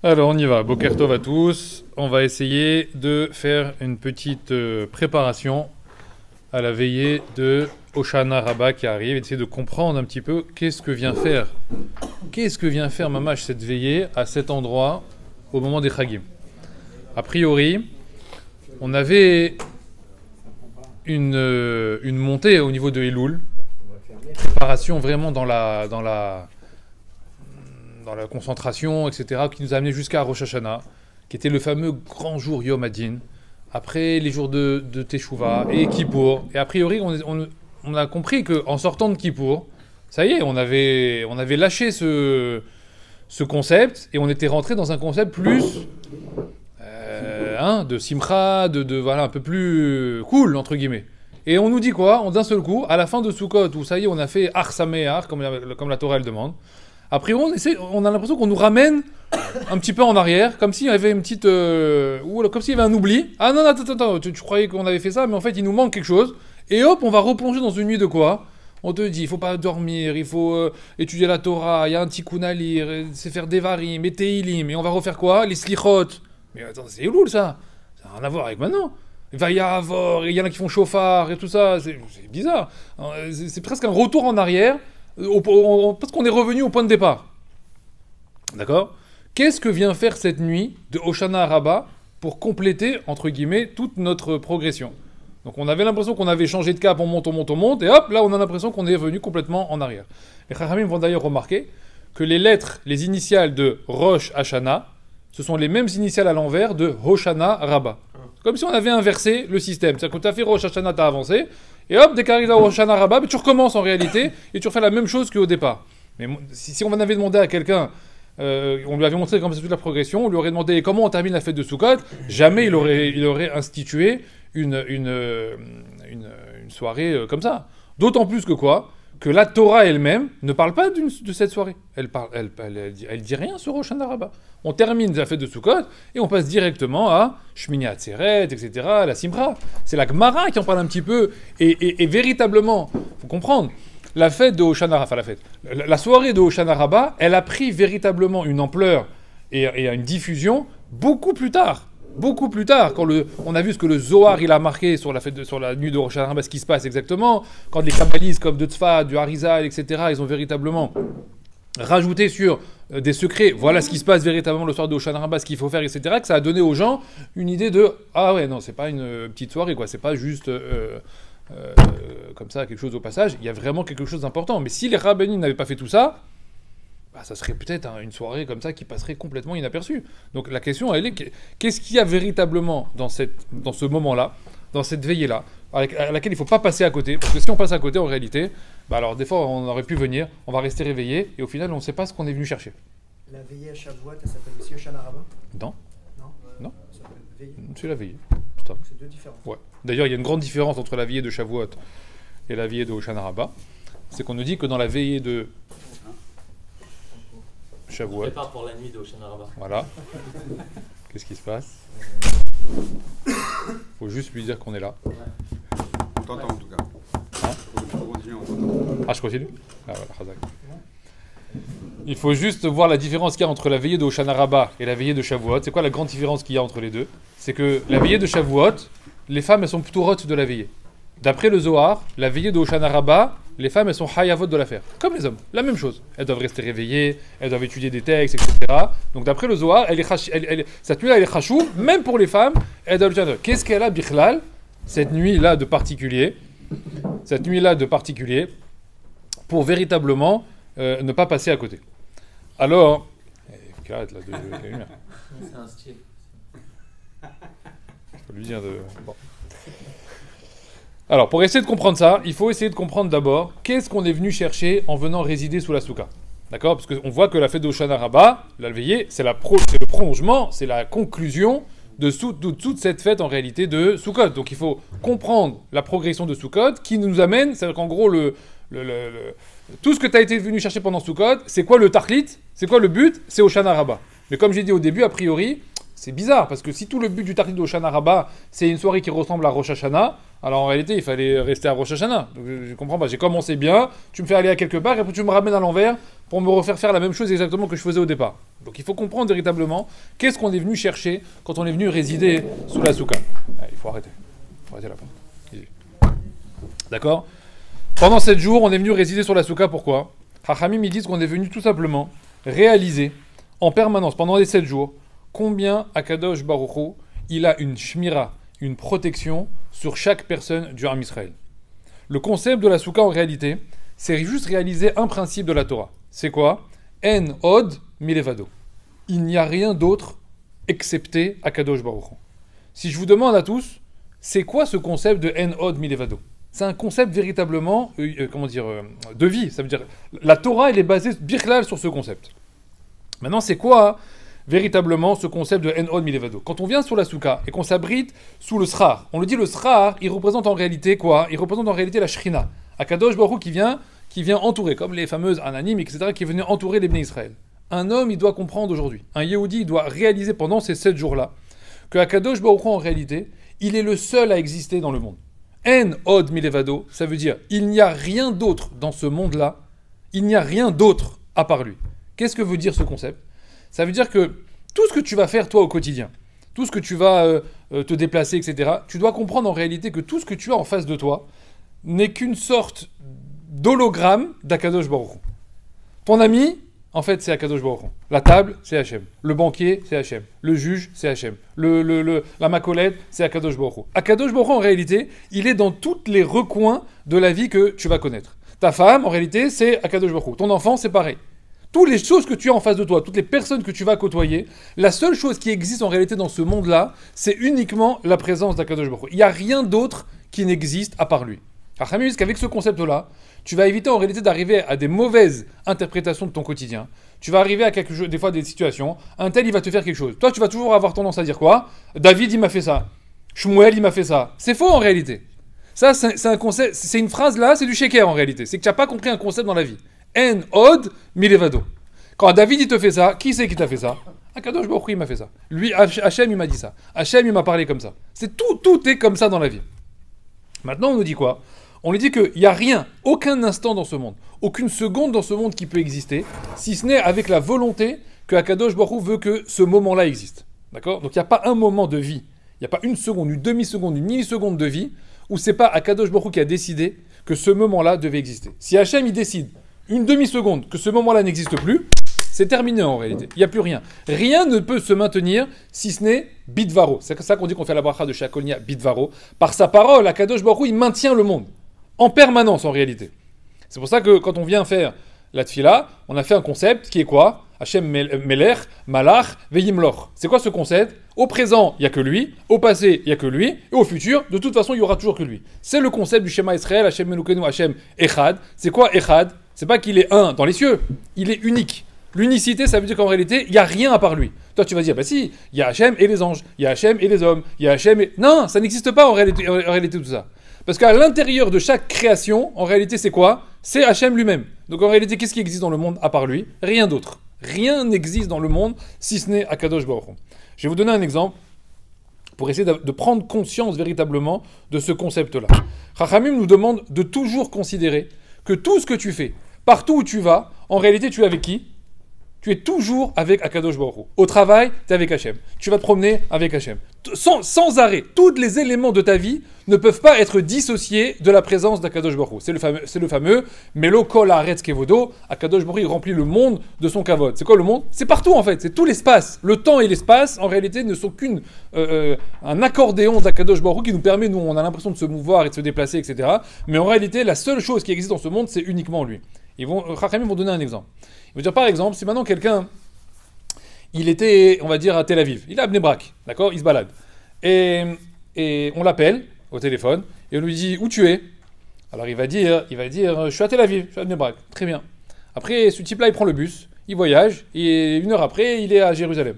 Alors on y va, Boker Tov à tous. On va essayer de faire une petite préparation à la veillée de Hoshana Rabbah qui arrive et d'essayer de comprendre un petit peu qu'est-ce que vient faire Mamash cette veillée à cet endroit au moment des Chagim. A priori, on avait une montée au niveau de Elul, préparation vraiment dans la concentration, etc., qui nous a amené jusqu'à Rosh Hashanah, qui était le fameux grand jour Yom Hadin, après les jours de Teshuvah et Kippour. Et a priori, on a compris qu'en sortant de Kippour, ça y est, on avait lâché ce concept et on était rentré dans un concept plus de simcha, voilà, un peu plus cool, entre guillemets. Et on nous dit quoi? D'un seul coup, à la fin de Sukkot, où ça y est, on a fait Ar Sameach, comme la Torah elle demande. Après, on a l'impression qu'on nous ramène un petit peu en arrière, comme s'il y avait une petite... comme s'il y avait un oubli. Ah non, attends, tu croyais qu'on avait fait ça, mais en fait, il nous manque quelque chose. Et hop, on va replonger dans une nuit de quoi? On te dit, il faut pas dormir, il faut étudier la Torah, il y a un tikkun à lire, c'est faire des varim, et teilim, et on va refaire quoi? Les slichot. Mais attends, c'est lourd ça. Ça n'a rien à voir avec maintenant. Il va y avoir, il y en a qui font chauffard et tout ça, c'est bizarre. C'est presque un retour en arrière. Parce qu'on est revenu au point de départ. D'accord? Qu'est-ce que vient faire cette nuit de Hoshana Rabbah pour compléter, entre guillemets, toute notre progression? Donc on avait l'impression qu'on avait changé de cap, on monte, et hop, là on a l'impression qu'on est revenu complètement en arrière. Les Chachamim vont d'ailleurs remarquer que les lettres, les initiales de Rosh Hashanah, ce sont les mêmes initiales à l'envers de Hoshana Rabbah. Comme si on avait inversé le système. C'est-à-dire que tu as fait Rosh Hashanah, tu as avancé, et hop, dès qu'arrive à Hoshana Rabbah, tu recommences en réalité, et tu refais la même chose qu'au départ. Mais si on en avait demandé à quelqu'un, on lui avait montré comme c'est toute la progression, on lui aurait demandé comment on termine la fête de Sukkot, jamais il aurait institué une soirée comme ça. D'autant plus que quoi? Que la Torah elle-même ne parle pas de cette soirée. Elle dit rien sur Hoshana Rabbah. On termine la fête de Sukkot et on passe directement à Shmini Atzeret, etc., la Simcha. C'est la Gemara qui en parle un petit peu. Et véritablement, il faut comprendre, la fête de Hoshana Rabbah, la soirée de Hoshana Rabbah, elle a pris véritablement une ampleur et une diffusion beaucoup plus tard. Beaucoup plus tard, quand on a vu ce que le Zohar il a marqué sur la nuit de Rosh Hashanah, ce qui se passe exactement, quand les kabbalistes comme de Tzfat, du Harizal, etc., ils ont véritablement rajouté sur des secrets, voilà ce qui se passe véritablement le soir de Rosh Hashanah, ce qu'il faut faire, etc., que ça a donné aux gens une idée de ah ouais, non, c'est pas une petite soirée, quoi, c'est pas juste comme ça, quelque chose au passage, il y a vraiment quelque chose d'important. Mais si les rabbinim n'avaient pas fait tout ça, ça serait peut-être une soirée comme ça qui passerait complètement inaperçue. Donc la question, elle est, qu'est-ce qu'il y a véritablement dans ce moment-là, dans cette veillée-là, à laquelle il ne faut pas passer à côté? Parce que si on passe à côté, en réalité, alors des fois, on aurait pu venir, on va rester réveillé, et au final, on ne sait pas ce qu'on est venu chercher. La veillée à Shavuot, elle s'appelle aussi Hoshana Rabbah? Non. Non. Ça s'appelle veillée. C'est la veillée. Donc c'est deux différences. Ouais. D'ailleurs, il y a une grande différence entre la veillée de Shavuot et la veillée de Hoshana Rabbah. C'est qu'on nous dit que dans la veillée de Shavuot. On prépare pour la nuit de Hoshana Rabbah. Voilà. Qu'est-ce qui se passe? Faut juste lui dire qu'on est là. On t'entend en tout cas. Hein? Faut continuer, on t'entend. Ah, je continue? Ah, voilà, Khazak. Il faut juste voir la différence qu'il y a entre la veillée de Hoshana Rabbah et la veillée de Shavuot. C'est quoi la grande différence qu'il y a entre les deux? C'est que la veillée de Shavuot, les femmes, elles sont plutôt rotes de la veillée. D'après le Zohar, la veillée de Hoshana Rabbah, les femmes, elles sont hayavot de la faire. Comme les hommes, la même chose. Elles doivent rester réveillées, elles doivent étudier des textes, etc. Donc d'après le Zohar, cette nuit-là, elle est chachou, même pour les femmes, elles doivent le dire. Qu'est-ce qu'elle a, bichlal, cette nuit-là de particulier, pour véritablement ne pas passer à côté. Alors, C'est un style. je peux lui dire de... Bon. Alors, pour essayer de comprendre ça, il faut essayer de comprendre d'abord qu'est-ce qu'on est venu chercher en venant résider sous la souka. D'accord? Parce qu'on voit que la fête d'Hoshana Rabbah, la veillée, c'est le prolongement, c'est la conclusion de toute cette fête en réalité de Sukkot. Donc il faut comprendre la progression de Sukkot qui nous amène, c'est-à-dire qu'en gros, tout ce que tu as été venu chercher pendant Sukkot, c'est quoi le tarklit? C'est quoi le but? C'est Hoshana Rabbah. Mais comme j'ai dit au début, a priori, c'est bizarre, parce que si tout le but du tarklit de Hoshana Rabbah, c'est une soirée qui ressemble à Rosh Hashanah, Alors en réalité, il fallait rester à Rosh Hashanah. Donc, je comprends pas. J'ai commencé bien, tu me fais aller à quelque part, et après tu me ramènes à l'envers pour me refaire faire la même chose exactement que je faisais au départ. Donc il faut comprendre véritablement qu'est-ce qu'on est venu chercher quand on est venu résider sous la soukha. Il faut arrêter. Il faut arrêter la porte. D'accord? Pendant 7 jours, on est venu résider sur la soukha. Pourquoi? Chachamim, ils disent qu'on est venu tout simplement réaliser en permanence, pendant les 7 jours, combien Akadosh Baruch Hu, il a une shmira, une protection sur chaque personne du Ham Israël. Le concept de la soukha, en réalité, c'est juste réaliser un principe de la Torah. C'est quoi? En od milevado. Il n'y a rien d'autre excepté Akadosh Baruch Hu. Si je vous demande à tous, c'est quoi ce concept de en od milevado? C'est un concept véritablement, de vie. Ça veut dire, la Torah, elle est basée birklal sur ce concept. Maintenant, c'est quoi véritablement ce concept de en od milevado? Quand on vient sur la soukha et qu'on s'abrite sous le srar, on le dit, le srar, il représente en réalité quoi? Il représente en réalité la shrina. Akadosh Baruch Hu qui vient entourer, comme les fameuses ananim, etc., qui venaient entourer les Bnei Israël. Un homme, il doit comprendre aujourd'hui, un Yehudi, il doit réaliser pendant ces 7 jours-là, que Akadosh Baruch Hu, en réalité, il est le seul à exister dans le monde. En od milevado, ça veut dire, il n'y a rien d'autre dans ce monde-là, il n'y a rien d'autre à part lui. Qu'est-ce que veut dire ce concept? Ça veut dire que tout ce que tu vas faire, toi, au quotidien, tout ce que tu vas te déplacer, etc., tu dois comprendre en réalité que tout ce que tu as en face de toi n'est qu'une sorte d'hologramme d'Akadosh Baruch Hu. Ton ami, en fait, c'est Akadosh Baruch Hu. La table, c'est Hachem. Le banquier, c'est Hachem. Le juge, c'est Hachem. La macolette, c'est Akadosh Baruch Hu. Akadosh Baruch Hu, en réalité, il est dans tous les recoins de la vie que tu vas connaître. Ta femme, en réalité, c'est Akadosh Baruch Hu. Ton enfant, c'est pareil. Toutes les choses que tu as en face de toi, toutes les personnes que tu vas côtoyer, la seule chose qui existe en réalité dans ce monde-là, c'est uniquement la présence d'Akadosh Baruch Hu. Il n'y a rien d'autre qui n'existe à part lui. Rachamim dit qu'avec ce concept-là, tu vas éviter en réalité d'arriver à des mauvaises interprétations de ton quotidien. Tu vas arriver à des fois des situations, un tel il va te faire quelque chose. Toi tu vas toujours avoir tendance à dire quoi? David il m'a fait ça. Shmuel il m'a fait ça. C'est faux en réalité. Ça c'est un concept, c'est une phrase là, c'est du sheker en réalité. C'est que tu n'as pas compris un concept dans la vie. En od milevado. Quand David il te fait ça, qui c'est qui t'a fait ça? Akadosh Baruch Hu il m'a fait ça. Lui, Hachem il m'a dit ça. Hachem il m'a parlé comme ça. C'est tout est comme ça dans la vie. Maintenant on nous dit quoi? On lui dit qu'il n'y a rien, aucun instant dans ce monde, aucune seconde dans ce monde qui peut exister, si ce n'est avec la volonté que Akadosh Baruch Hu veut que ce moment-là existe. D'accord? Donc il n'y a pas un moment de vie, il n'y a pas une seconde, une demi-seconde, une milliseconde de vie, où c'est pas Akadosh Baruch Hu qui a décidé que ce moment-là devait exister. Si Hachem il décide une demi-seconde que ce moment-là n'existe plus, c'est terminé en réalité. Il n'y a plus rien. Rien ne peut se maintenir si ce n'est Bidvaro. C'est ça qu'on dit qu'on fait la bracha de Shakolnia, Bidvaro. Par sa parole, Akadosh Baruch Hu, il maintient le monde. En permanence en réalité. C'est pour ça que quand on vient faire la tfila, on a fait un concept qui est quoi? Hachem Melech, Malach, Veyimloch. C'est quoi ce concept? Au présent, il n'y a que lui. Au passé, il n'y a que lui. Et au futur, de toute façon, il y aura toujours que lui. C'est le concept du Shema Israël, Hachem Melukenu, Hachem Echad. C'est quoi Echad? C'est pas qu'il est un dans les cieux. Il est unique. L'unicité, ça veut dire qu'en réalité, il n'y a rien à part lui. Toi, tu vas dire, bah si, il y a Hachem et les anges. Il y a Hachem et les hommes. Il y a Hachem et... Non, ça n'existe pas en réalité tout ça. Parce qu'à l'intérieur de chaque création, en réalité, c'est quoi? C'est Hachem lui-même. Donc en réalité, qu'est-ce qui existe dans le monde à part lui? Rien d'autre. Rien n'existe dans le monde si ce n'est Akadosh Baruch Hu. Je vais vous donner un exemple pour essayer de prendre conscience véritablement de ce concept-là. Chachamim nous demande de toujours considérer que tout ce que tu fais, partout où tu vas, en réalité, tu es avec qui? Tu es toujours avec Akadosh Baruch Hu. Au travail, tu es avec Hachem. Tu vas te promener avec Hachem. Sans arrêt. Tous les éléments de ta vie ne peuvent pas être dissociés de la présence d'Akadosh Baruch Hu. C'est le fameux Melo Kol Haaretz Kevodo. Akadosh Baruch Hu remplit le monde de son kavod. C'est quoi le monde? C'est partout en fait. C'est tout l'espace. Le temps et l'espace, en réalité, ne sont un accordéon d'Akadosh Baruch Hu qui nous permet, nous, on a l'impression de se mouvoir et de se déplacer, etc. Mais en réalité, la seule chose qui existe dans ce monde, c'est uniquement lui. Chachamim vont donner un exemple. Ils vont dire par exemple, si maintenant quelqu'un, il était, on va dire, à Tel Aviv, il est à Bnei Brak, d'accord, il se balade, et on l'appelle au téléphone, et on lui dit, où tu es? Alors il va dire, je suis à Tel Aviv, je suis à Bnei Brak, très bien. Après, ce type-là, il prend le bus, il voyage, et 1 heure après, il est à Jérusalem.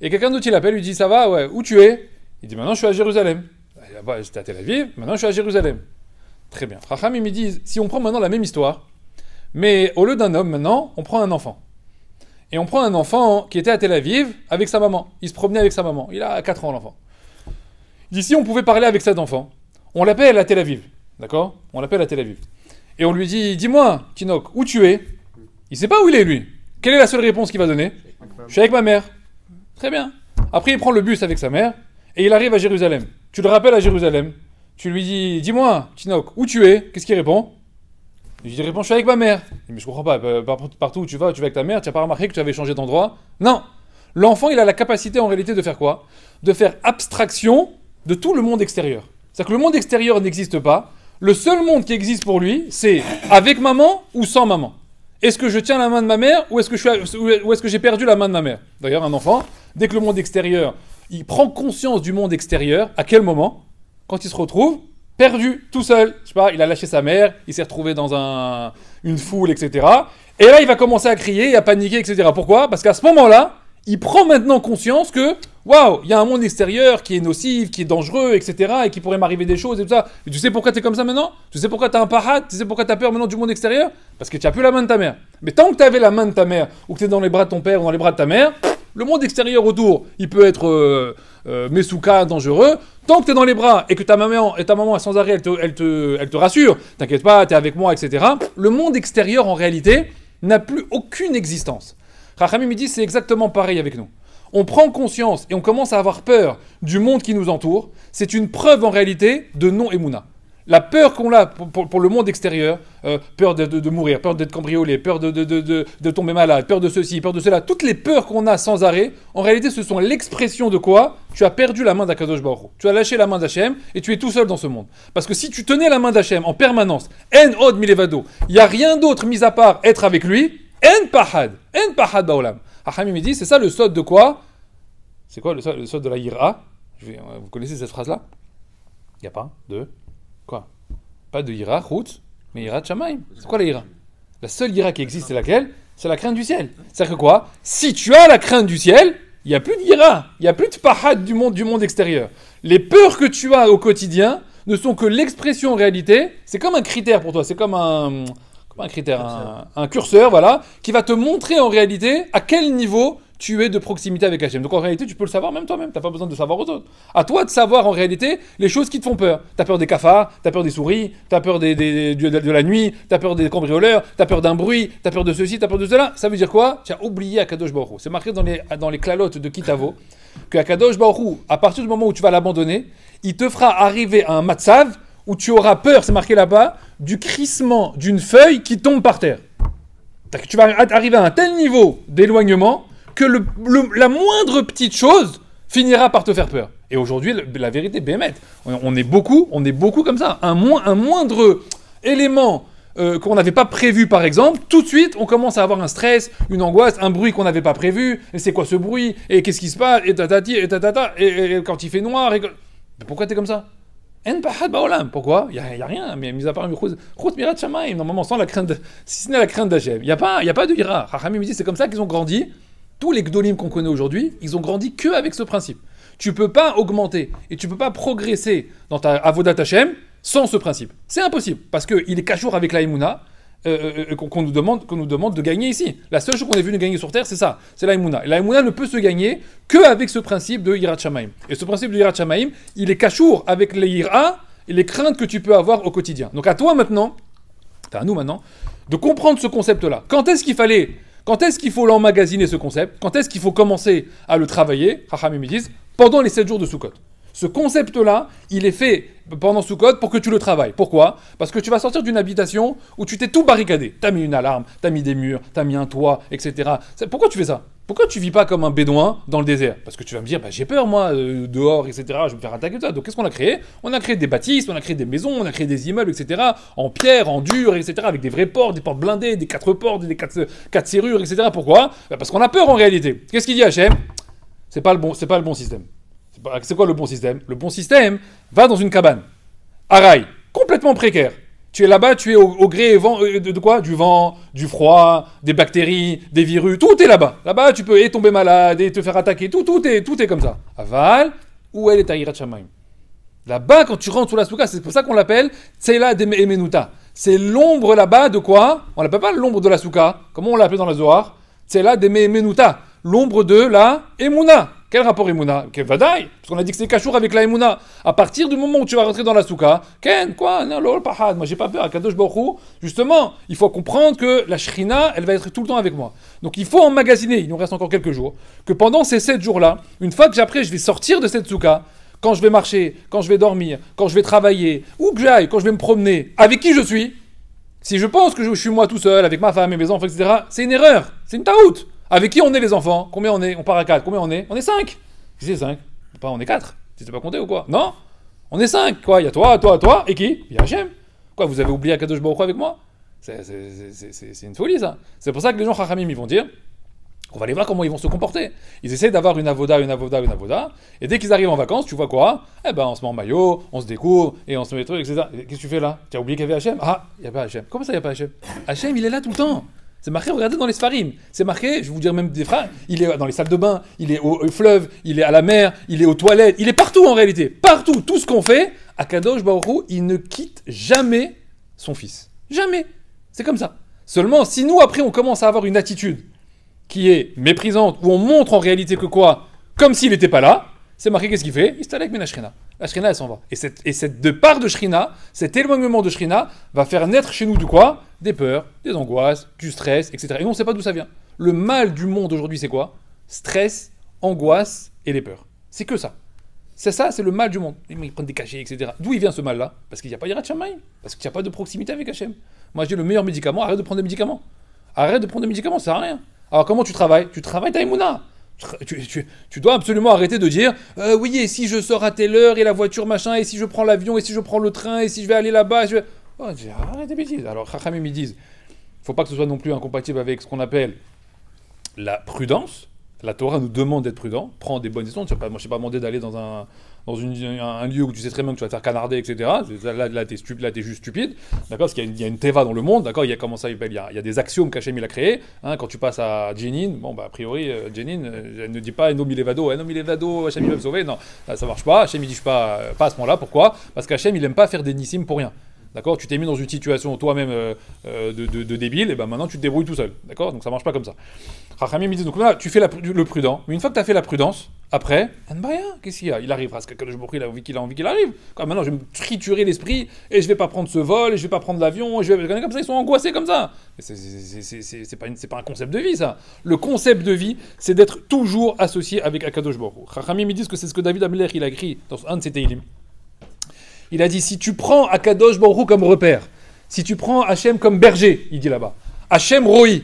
Et quelqu'un d'autre, il l'appelle, lui dit, ça va, ouais, où tu es? Il dit, maintenant je suis à Jérusalem. J'étais à Tel Aviv, maintenant je suis à Jérusalem. Très bien. Chacham, ils me disent, si on prend maintenant la même histoire, mais au lieu d'un homme, maintenant, on prend un enfant. Et on prend un enfant qui était à Tel Aviv avec sa maman. Il se promenait avec sa maman. Il a 4 ans, l'enfant. Il dit, si on pouvait parler avec cet enfant, On l'appelle à Tel Aviv, d'accord? On l'appelle à Tel Aviv. Et on lui dit, dis-moi, Tinok, où tu es? Il sait pas où il est, lui. Quelle est la seule réponse qu'il va donner? Je suis avec ma mère. Très bien. Après, il prend le bus avec sa mère et il arrive à Jérusalem. Tu le rappelles à Jérusalem. Tu lui dis, dis-moi, Tinok, où tu es? Qu'est-ce qu'il répond? Il répond, je suis avec ma mère. Il dit, mais je comprends pas. Partout où tu vas avec ta mère, tu n'as pas remarqué que tu avais changé d'endroit? Non. L'enfant, il a la capacité en réalité de faire quoi? De faire abstraction de tout le monde extérieur. C'est-à-dire que le monde extérieur n'existe pas. Le seul monde qui existe pour lui, c'est avec maman ou sans maman. Est-ce que je tiens la main de ma mère ou est-ce que j'ai perdu la main de ma mère? D'ailleurs, un enfant, dès que le monde extérieur, il prend conscience du monde extérieur, à quel moment? Quand il se retrouve perdu, tout seul. Je sais pas, il a lâché sa mère, il s'est retrouvé dans une foule, etc. Et là, il va commencer à crier et à paniquer, etc. Pourquoi? Parce qu'à ce moment-là, il prend maintenant conscience que, waouh, il y a un monde extérieur qui est nocif, qui est dangereux, etc. et qui pourrait m'arriver des choses et tout ça. Mais tu sais pourquoi tu es comme ça maintenant? Tu sais pourquoi tu as un pahad? Tu sais pourquoi tu as peur maintenant du monde extérieur? Parce que tu n'as plus la main de ta mère. Mais tant que tu avais la main de ta mère, ou que tu es dans les bras de ton père ou dans les bras de ta mère, le monde extérieur autour, il peut être mesouka, dangereux. Tant que tu es dans les bras et que ta maman sans arrêt, elle te rassure, t'inquiète pas, tu es avec moi, etc. Le monde extérieur, en réalité, n'a plus aucune existence. Rachamim me dit, c'est exactement pareil avec nous. On prend conscience et on commence à avoir peur du monde qui nous entoure. C'est une preuve en réalité de non-émouna. La peur qu'on a pour le monde extérieur, peur de mourir, peur d'être cambriolé, peur de tomber malade, peur de ceci, peur de cela, toutes les peurs qu'on a sans arrêt, en réalité ce sont l'expression de quoi? Tu as perdu la main d'Akadosh Baruch Hu. Tu as lâché la main d'Hachem et tu es tout seul dans ce monde. Parce que si tu tenais la main d'Hachem en permanence, en od milevado, il n'y a rien d'autre mis à part être avec lui, en pahad baolam. Hachamim me dit, c'est ça le sod de quoi? C'est quoi le sod de la ira? Vous connaissez cette phrase-là? Il n'y a pas de... Quoi? Pas de ira, route, mais ira de Shamaim. C'est quoi la ira? La seule ira qui existe, c'est laquelle? C'est la crainte du ciel. C'est-à-dire que quoi? Si tu as la crainte du ciel, il n'y a plus d'ira, il n'y a plus de pahad du monde extérieur. Les peurs que tu as au quotidien ne sont que l'expression en réalité, c'est comme un critère pour toi, c'est comme un critère, un curseur, voilà, qui va te montrer en réalité à quel niveau tu es de proximité avec Hachem. Donc en réalité, tu peux le savoir même toi-même, tu n'as pas besoin de savoir aux autres. À toi de savoir en réalité les choses qui te font peur. Tu as peur des cafards, tu as peur des souris, tu as peur de la nuit, tu as peur des cambrioleurs, tu as peur d'un bruit, tu as peur de ceci, tu as peur de cela. Ça veut dire quoi? Tu as oublié Akadosh Baruch Hu. C'est marqué dans les clalotes de Kitavo que Akadosh Baruch Hu, à partir du moment où tu vas l'abandonner, il te fera arriver à un matzav où tu auras peur, c'est marqué là-bas, du crissement d'une feuille qui tombe par terre. Tu vas arriver à un tel niveau d'éloignement que la moindre petite chose finira par te faire peur. Et aujourd'hui, la vérité, Bémet, on est beaucoup comme ça. Un moindre élément qu'on n'avait pas prévu, par exemple, tout de suite, on commence à avoir un stress, une angoisse, un bruit qu'on n'avait pas prévu. Et c'est quoi ce bruit? Et qu'est-ce qui se passe? Et tatati, et tatata, et quand il fait noir, Mais pourquoi t'es comme ça? En pahad baolam. Pourquoi? Il n'y a rien, mais mis à part Chut mirat shamayim, normalement, sans la crainte, si ce n'est la crainte d'Hachem. Il n'y a pas de ira. Chachamim me dit, c'est comme ça qu'ils ont grandi. Tous les gdolim qu'on connaît aujourd'hui, ils ont grandi que avec ce principe. Tu peux pas augmenter et tu peux pas progresser dans ta avodat Hachem sans ce principe. C'est impossible, parce qu'il est cachour avec la Emouna qu'on nous demande de gagner ici. La seule chose qu'on est venu gagner sur Terre, c'est ça, c'est la Emouna. Et la Emouna ne peut se gagner qu'avec ce principe de Yirat Shamaim. Et ce principe de Yirat Shamaim, il est cachour avec les Yira et les craintes que tu peux avoir au quotidien. Donc à toi maintenant, à nous maintenant, de comprendre ce concept-là. Quand est-ce qu'il faut l'emmagasiner ce concept? Quand est-ce qu'il faut commencer à le travailler? Chachamim me disent, pendant les 7 jours de Sukkot. Ce concept-là, il est fait pendant Sukkot pour que tu le travailles. Pourquoi? Parce que tu vas sortir d'une habitation où tu t'es tout barricadé. T'as mis une alarme, t'as mis des murs, t'as mis un toit, etc. Pourquoi tu fais ça? Pourquoi tu vis pas comme un bédouin dans le désert? Parce que tu vas me dire, j'ai peur moi, dehors, etc. Je vais me faire attaquer, tout ça. Donc qu'est-ce qu'on a créé? On a créé des bâtisses, on a créé des maisons, on a créé des immeubles, etc. En pierre, en dur, etc. Avec des vraies portes, des portes blindées, des 4 portes, des 4 serrures, etc. Pourquoi? Parce qu'on a peur en réalité. Qu'est-ce qu'il dit Hachem? C'est pas le bon système. C'est quoi le bon système? Le bon système va dans une cabane. Araï, complètement précaire. Tu es là-bas, tu es au gré de quoi? Du vent, du froid, des bactéries, des virus, tout est là-bas. Là-bas, tu peux tomber malade et te faire attaquer, tout est comme ça. Aval, où est ta Yirat Shamayim? Là-bas, quand tu rentres sous la souka, c'est pour ça qu'on l'appelle Tsela de Emenuta. C'est l'ombre là-bas de quoi? On l'appelle pas l'ombre de la souka. Comment on l'appelle dans la Zohar? Tsela de Emenuta. L'ombre de la Emuna. Quel rapport Emouna? Quel vadaï? Parce qu'on a dit que c'est Kachour avec la Emouna. À partir du moment où tu vas rentrer dans la souka, Ken, quoi? Non, lol, pahad. Moi, j'ai pas peur. À Kadosh Baruch Hu, justement, il faut comprendre que la Shrina, elle va être tout le temps avec moi. Donc, il faut emmagasiner. Il nous reste encore quelques jours. Que pendant ces 7 jours-là, une fois que après, je vais sortir de cette souka, quand je vais marcher, quand je vais dormir, quand je vais travailler, où que j'aille, quand je vais me promener, avec qui je suis? Si je pense que je suis moi tout seul, avec ma femme et mes enfants, etc., c'est une erreur. C'est une taout. Avec qui on est les enfants? Combien on est? On part à 4. Combien on est? On est 5. Si c'est 5. Pas on est 4. Tu sais pas compter ou quoi? Non? On est 5. Quoi? Il y a toi, et qui? Il y a Hachem. Quoi? Vous avez oublié Akadosh Baruch Hu avec moi? C'est une folie ça. C'est pour ça que les gens Chachamim ils vont dire on va aller voir comment ils vont se comporter. Ils essaient d'avoir une avoda. Et dès qu'ils arrivent en vacances, tu vois quoi? Eh ben on se met en maillot, on se découvre, et on se met des trucs, etc. Qu'est-ce que tu fais là? Tu as oublié qu'il y avait Hachem? Ah, il n'y a pas Hachem. Comment ça il n'y a pas Hachem? Hachem il est là tout le temps. C'est marqué, regardez dans les Sfarim. C'est marqué, je vais vous dire même des phrases, il est dans les salles de bain, il est au fleuve, il est à la mer, il est aux toilettes, il est partout en réalité. Partout, tout ce qu'on fait, Akadosh Baruch Hu, il ne quitte jamais son fils. Jamais. C'est comme ça. Seulement, si nous, après, on commence à avoir une attitude qui est méprisante, où on montre en réalité que quoi? Comme s'il n'était pas là, c'est marqué, qu'est-ce qu'il fait? Il se avec la Shrina. La Shrina, elle s'en va. Et cette de part de Shrina, cet éloignement de Shrina, va faire naître chez nous du quoi? Des peurs, des angoisses, du stress, etc. Et nous, on ne sait pas d'où ça vient. Le mal du monde aujourd'hui, c'est quoi? Stress, angoisse et les peurs. C'est que ça. C'est ça, c'est le mal du monde. Ils prennent des cachets, etc. D'où il vient ce mal-là? Parce qu'il n'y a pas Yirat Shamayim. Parce qu'il n'y a pas de proximité avec Hachem. Moi, je dis le meilleur médicament, arrête de prendre des médicaments. Arrête de prendre des médicaments, ça sert à rien. Alors, comment tu travailles? Tu travailles ta Emouna. Tu dois absolument arrêter de dire oui, et si je sors à telle heure, et la voiture, machin, et si je prends l'avion, et si je prends le train, et si je vais aller là-bas, Oh, arrête des bêtises. Alors, Chachamim, ils disent, il ne faut pas que ce soit non plus incompatible avec ce qu'on appelle la prudence. La Torah nous demande d'être prudent, prends des bonnes décisions. Moi, je ne t'ai pas demandé d'aller dans un lieu où tu sais très bien que tu vas te faire canarder, etc. Là t'es juste stupide, d'accord? Parce qu'il y a une teva dans le monde, d'accord? Il y a comment ça s'appelle? Il y a des axiomes qu'Hachem il a créés. Hein, quand tu passes à Jenin, bon bah a priori Jenin, elle ne dit pas Eno milevado, Hachem il va me sauver. Non, ça marche pas. Hachem il dit pas à ce moment-là. Pourquoi? Parce qu'Hachem il aime pas faire des nissim pour rien. D'accord? Tu t'es mis dans une situation toi-même de débile, et ben maintenant tu te débrouilles tout seul. D'accord? Donc ça marche pas comme ça. Chachamim me dit donc là, tu fais le prudent, mais une fois que tu as fait la prudence, après, qu'est-ce qu'il y a? Il arrive, parce que quand je me prie, il a envie qu'il arrive. Quand maintenant je vais me triturer l'esprit, et je vais pas prendre ce vol, et je vais pas prendre l'avion, et je vais comme ça, ils sont angoissés comme ça. C'est pas un concept de vie, ça. Le concept de vie, c'est d'être toujours associé avec Akadosh Baruch Hu. Chachamim me disent que c'est ce que David Amelech il a écrit dans un de ses Teilim. Il a dit, si tu prends Akadosh Baruch Hu comme repère, si tu prends Hachem comme berger, il dit là-bas, Hachem Roi,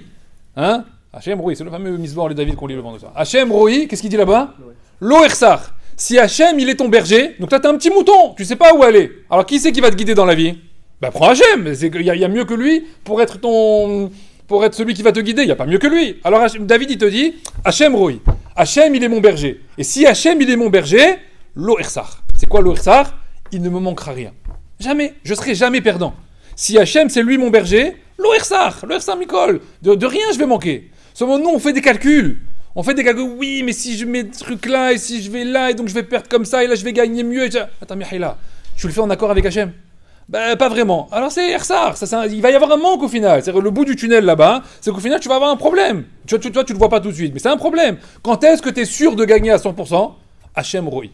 hein? Hachem Roi, c'est le fameux Misbor, les David qu'on lit le vendredi soir. Hachem Roi, qu'est-ce qu'il dit là-bas? Lo Ersar. Si Hachem, il est ton berger, donc là, t'as un petit mouton, tu sais pas où aller. Alors, qui c'est qui va te guider dans la vie? Ben, prends Hachem, il y a mieux que lui pour être celui qui va te guider, il n'y a pas mieux que lui. Alors, David, il te dit, Hachem Roi. Hachem, il est mon berger. Et si Hachem, il est mon berger, Lo Ersar. C'est quoi Lo Ersar? Il ne me manquera rien. Jamais. Je serai jamais perdant. Si Hachem, c'est lui mon berger, Lo Ersar Mikol. De rien, je vais manquer. Seulement, nous, on fait des calculs. Oui, mais si je mets ce truc là, et si je vais là, et donc je vais perdre comme ça, et là, je vais gagner mieux. Attends, Mihaïla, tu le fais en accord avec Hachem? Ben, pas vraiment. Alors, c'est Ersar. Il va y avoir un manque au final. C'est le bout du tunnel là-bas, c'est qu'au final, tu vas avoir un problème. Toi, tu le vois pas tout de suite, mais c'est un problème. Quand est-ce que tu es sûr de gagner à 100%? Hachem Roi.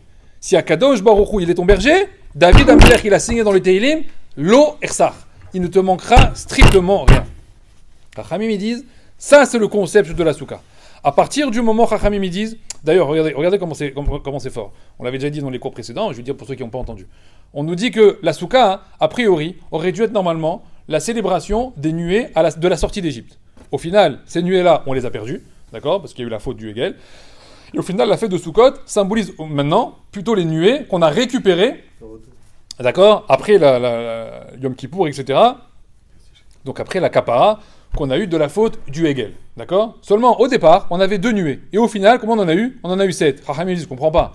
Si Akadosh Baruch Hu, il est ton berger, David Amelech, il a signé dans le Teilim, Lo Ersar. Il ne te manquera strictement rien. Chachamim, ils disent, ça c'est le concept de la souka. À partir du moment où Chachamim, ils disent, d'ailleurs, regardez comment c'est fort. On l'avait déjà dit dans les cours précédents, je vais dire pour ceux qui n'ont pas entendu. On nous dit que la souka, a priori, aurait dû être normalement la célébration des nuées de la sortie d'Égypte. Au final, ces nuées-là, on les a perdues, d'accord, parce qu'il y a eu la faute du Hegel. Et au final, la fête de Sukkot symbolise maintenant plutôt les nuées qu'on a récupérées, d'accord, après la Yom Kippour, etc. Donc après la Kapara qu'on a eue de la faute du Hegel, d'accord. Seulement, au départ, on avait 2 nuées. Et au final, comment on en a eu? On en a eu 7. Chachamim dit, je comprends pas.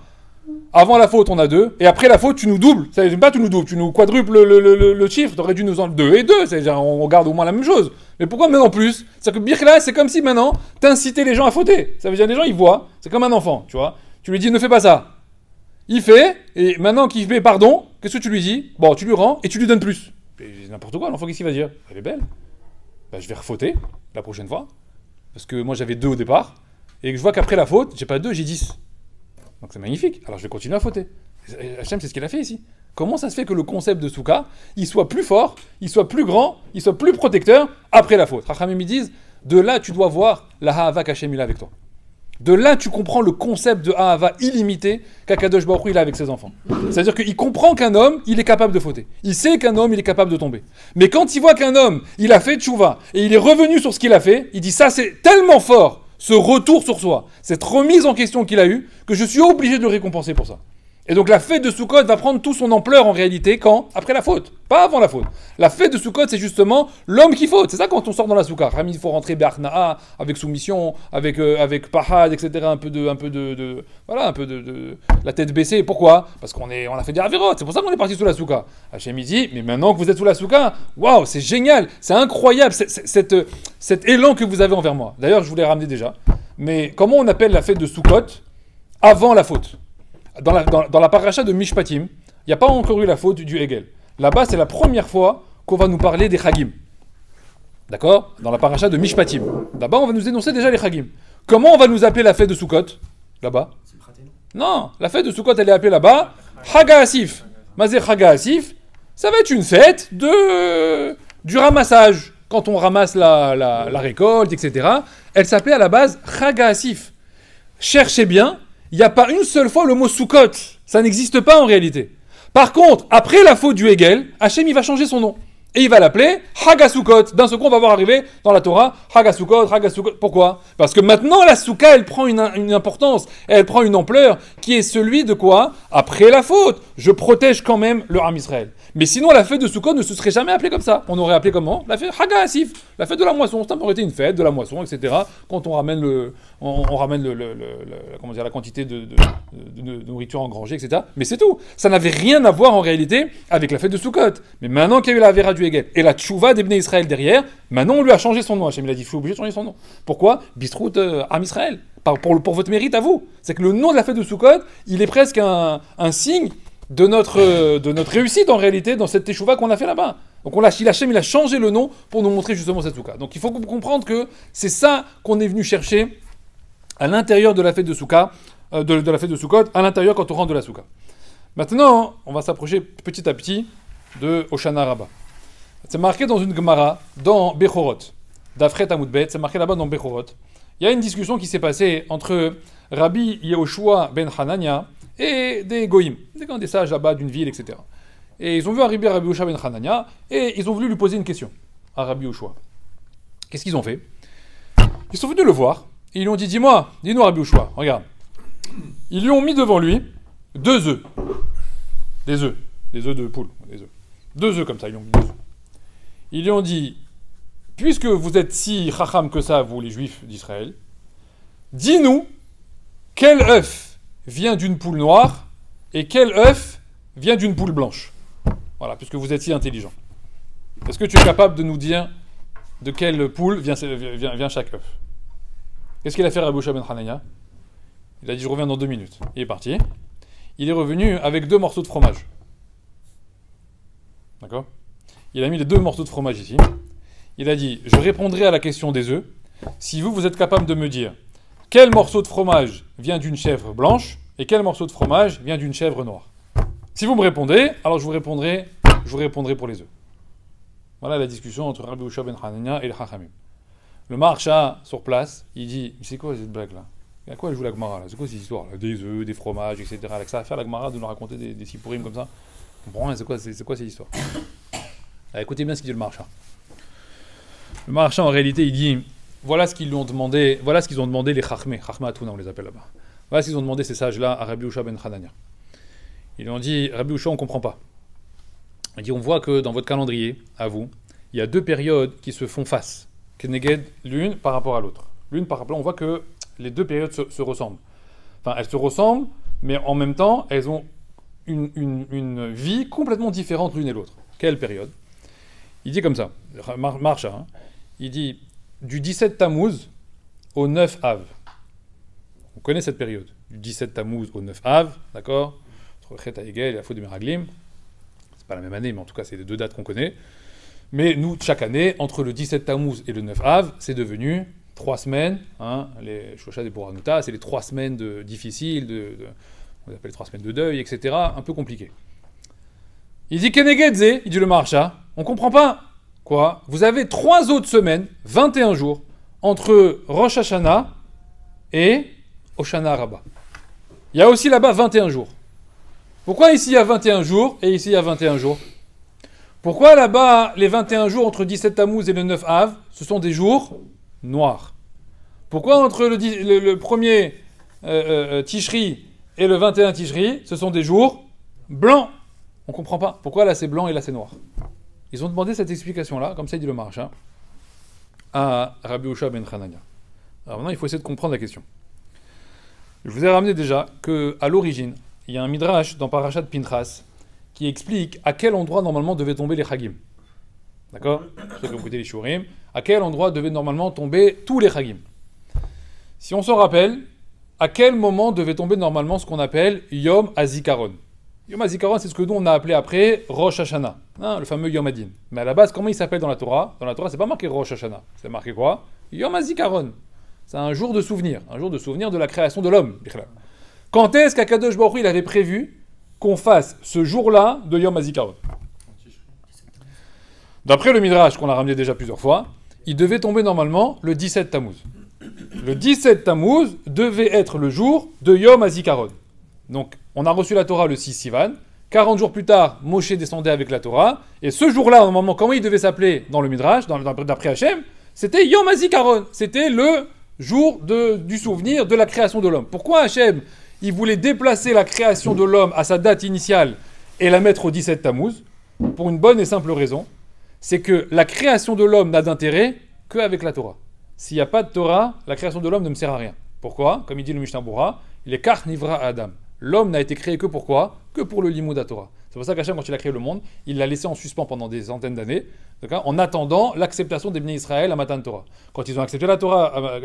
Avant la faute, on a 2. Et après la faute, tu nous doubles. Ça veut pas tu nous doubles, tu nous quadruples le chiffre. Tu aurais dû nous en 2 et 2. C'est-à-dire, on garde au moins la même chose. Mais pourquoi maintenant plus? C'est-à-dire que Birkla, c'est comme si maintenant, t'incitais les gens à fauter. Ça veut dire, les gens, ils voient. C'est comme un enfant, tu vois. Tu lui dis, ne fais pas ça. Il fait, et maintenant qu'il fait pardon, qu'est-ce que tu lui dis? Bon, tu lui rends et tu lui donnes plus. N'importe quoi, l'enfant, qu'est-ce qu'il va dire? Elle est belle. Ben, je vais refauter la prochaine fois. Parce que moi, j'avais 2 au départ. Et que je vois qu'après la faute, j'ai pas 2, j'ai 10. Donc c'est magnifique. Alors je vais continuer à fauter. Hachem, c'est ce qu'il a fait ici. Comment ça se fait que le concept de Souka, il soit plus fort, il soit plus grand, il soit plus protecteur après la faute? Rachamim disent, de là tu dois voir la Ha'ava qu'Hachem il a avec toi. De là tu comprends le concept de Ha'ava illimité qu'Akadosh Baruch Hu il a avec ses enfants. C'est-à-dire qu'il comprend qu'un homme, il est capable de fauter. Il sait qu'un homme, il est capable de tomber. Mais quand il voit qu'un homme, il a fait tchouva, et il est revenu sur ce qu'il a fait, il dit ça c'est tellement fort, ce retour sur soi, cette remise en question qu'il a eue, que je suis obligé de le récompenser pour ça. Et donc la fête de Sukkot va prendre toute son ampleur en réalité quand? Après la faute, pas avant la faute. La fête de Sukkot, c'est justement l'homme qui faute. C'est ça quand on sort dans la Soukha. Il faut rentrer Be'arna'a, avec soumission, avec pahad, etc. Un peu de la tête baissée. Pourquoi? Parce on a fait des avérotes. C'est pour ça qu'on est parti sous la Soukha. Hachem dit, mais maintenant que vous êtes sous la Soukha, waouh, c'est génial, c'est incroyable, cet élan que vous avez envers moi. D'ailleurs, je vous l'ai ramené déjà. Mais comment on appelle la fête de Sukkot avant la faute? Dans la paracha de Mishpatim, il n'y a pas encore eu la faute du Hegel. Là-bas, c'est la première fois qu'on va nous parler des Chagim. D'accord? Dans la paracha de Mishpatim. Là-bas, on va nous énoncer déjà les Chagim. Comment on va nous appeler la fête de Sukkot? Là-bas? Non, la fête de Sukkot, elle est appelée là-bas Chaga Asif. Mazé Chaga Asif, ça va être une fête du ramassage. Quand on ramasse la récolte, etc. Elle s'appelait à la base Chaga Asif. Cherchez bien. Il n'y a pas une seule fois le mot Sukkot. Ça n'existe pas en réalité. Par contre, après la faute du Hegel, Hachem il va changer son nom. Et il va l'appeler Hagasukot. D'un seul coup, on va voir arriver dans la Torah Hagasukot. Pourquoi? Parce que maintenant, la Souka, elle prend une importance, elle prend une ampleur qui est celui de quoi? Après la faute, je protège quand même le Ham Israël. Mais sinon, la fête de Sukkot ne se serait jamais appelée comme ça. On aurait appelé comment? La fête Haga Asif, la fête de la moisson. Ça aurait été une fête de la moisson, etc. Quand on ramène la quantité de nourriture engrangée, etc. Mais c'est tout. Ça n'avait rien à voir en réalité avec la fête de Sukkot. Mais maintenant qu'il y a eu la Vera du Hegel et la Tchouva des Bnei Israël derrière, maintenant on lui a changé son nom. Hachem il a dit, je suis obligé de changer son nom. Pourquoi? Bistrout Ham Israël. Pour votre mérite à vous. C'est que le nom de la fête de Sukkot, il est presque un signe de notre réussite en réalité dans cette Teshuvah qu'on a fait là-bas. Donc Hachem il a changé le nom pour nous montrer justement cette Soukha. Donc il faut comprendre que c'est ça qu'on est venu chercher à l'intérieur de la fête de Soukha, de la fête de Sukkot, à l'intérieur quand on rentre de la Soukha. Maintenant, on va s'approcher petit à petit de Hoshana Rabbah. C'est marqué dans une Gemara, dans Bechorot, d'Afret Amoudbet, c'est marqué là-bas dans Bechorot. Il y a une discussion qui s'est passée entre Rabbi Yehoshua ben Hanania et des Goïm, des sages là-bas d'une ville, etc. Et ils ont vu arriver Rabbi Yehoshua ben Hanania et ils ont voulu lui poser une question à Rabbi Yehoshua. Qu'est-ce qu'ils ont fait? Ils sont venus le voir et ils lui ont dit, dis-nous Rabbi Yehoshua, regarde. Ils lui ont mis devant lui 2 œufs. Des œufs de poule, des œufs. 2 œufs comme ça, ils lui ont mis 2 œufs. Ils lui ont dit, puisque vous êtes si chacham que ça, vous les juifs d'Israël, dis-nous quel œuf vient d'une poule noire et quel œuf vient d'une poule blanche. Voilà, puisque vous êtes si intelligent. Est-ce que tu es capable de nous dire de quelle poule vient chaque œuf? Qu'est-ce qu'il a fait Rabbi Yehoshua ben Hanania? Il a dit, je reviens dans 2 minutes. Il est parti. Il est revenu avec 2 morceaux de fromage. D'accord? Il a mis les 2 morceaux de fromage ici. Il a dit, je répondrai à la question des œufs si vous êtes capable de me dire quel morceau de fromage vient d'une chèvre blanche et quel morceau de fromage vient d'une chèvre noire. Si vous me répondez, alors je vous répondrai pour les œufs. Voilà la discussion entre Rabbi Yehoshua ben Hanania et le Chachamim. Le Maharsha, sur place, il dit, c'est quoi cette blague-là? À quoi elle joue la Gemara là? C'est quoi ces histoires là? Des œufs, des fromages, etc. Avec ça à faire la Gemara de nous raconter des sipourim comme ça? On comprend rien, c'est quoi ces histoires? Alors, écoutez bien ce qu'il dit le Maharsha. Le Maharsha en réalité il dit, voilà ce qu'ils ont demandé les Chachmé Atuna on les appelle là-bas. Voilà ce qu'ils ont demandé ces sages-là à Rabbi Yehoshua ben Hanania. Ils lui ont dit, Rabbi Yehoshua on comprend pas. Il dit, on voit que dans votre calendrier, à vous, il y a 2 périodes qui se font face. Keneged, l'une par rapport à l'autre. L'une par rapport, on voit que les 2 périodes se ressemblent. Enfin, elles se ressemblent, mais en même temps, elles ont une vie complètement différente l'une et l'autre. Quelle période? Il dit comme ça, Maharsha, hein, il dit du 17 Tammuz au 9 Av. On connaît cette période. Du 17 Tammuz au 9 Av, d'accord? Entre Chet HaEgel et la faute de Meraglim. C'est pas la même année, mais en tout cas, c'est les 2 dates qu'on connaît. Mais nous, chaque année, entre le 17 Tammuz et le 9 Av, c'est devenu 3 semaines, hein, les Shosha des Boranuta, c'est les 3 semaines difficiles, on appelle les 3 semaines de deuil, etc., un peu compliqué. Il dit Kenegedze, il dit le Maharsha, on comprend pas. Quoi? Vous avez 3 autres semaines, 21 jours, entre Rosh Hashanah et Hoshana Rabbah. Il y a aussi là-bas 21 jours. Pourquoi ici il y a 21 jours et ici il y a 21 jours? Pourquoi là-bas les 21 jours entre 17 Tammuz et le 9 Av, ce sont des jours noirs? Pourquoi entre le premier Tishri et le 21 Tishri, ce sont des jours blancs? On ne comprend pas. Pourquoi là c'est blanc et là c'est noir? Ils ont demandé cette explication-là, comme ça il dit le Maharsha, à Rabbi Usha ben Hanania. Alors maintenant il faut essayer de comprendre la question. Je vous ai ramené déjà qu'à l'origine, il y a un midrash dans Parashat Pinchas qui explique à quel endroit normalement devaient tomber les Chagim. D'accord? Ceux qui ont écouté les Shurim, à quel endroit devaient normalement tomber tous les Chagim. Si on se rappelle, à quel moment devait tomber normalement ce qu'on appelle Yom HaZikaron. Yom HaZikaron, c'est ce que nous on a appelé après Rosh Hashanah, hein, le fameux Yom Hadin. Mais à la base, comment il s'appelle dans la Torah? Dans la Torah, c'est pas marqué Rosh Hashanah, c'est marqué quoi? Yom HaZikaron. C'est un jour de souvenir de la création de l'homme. Quand est-ce qu'Akadosh Baruch Hu il avait prévu qu'on fasse ce jour-là de Yom HaZikaron? D'après le Midrash qu'on a ramené déjà plusieurs fois, il devait tomber normalement le 17 Tammuz. Le 17 Tammuz devait être le jour de Yom HaZikaron. Donc, on a reçu la Torah le 6 Sivan. 40 jours plus tard, Moshe descendait avec la Torah. Et ce jour-là, normalement, comment il devait s'appeler dans le Midrash, d'après Hachem? C'était Yom HaZikaron. C'était le jour du souvenir de la création de l'homme. Pourquoi Hachem, il voulait déplacer la création de l'homme à sa date initiale et la mettre au 17 Tammuz? Pour une bonne et simple raison. C'est que la création de l'homme n'a d'intérêt qu'avec la Torah. S'il n'y a pas de Torah, la création de l'homme ne me sert à rien. Pourquoi? Comme il dit le Mishnah Bura, il est Kach Nivra Adam. L'homme n'a été créé que pour quoi? Que pour le Limud Torah. C'est pour ça qu'Hachem, quand il a créé le monde, il l'a laissé en suspens pendant des centaines d'années, en attendant l'acceptation des Bnei Israël à Matan Torah. Quand ils ont accepté la Torah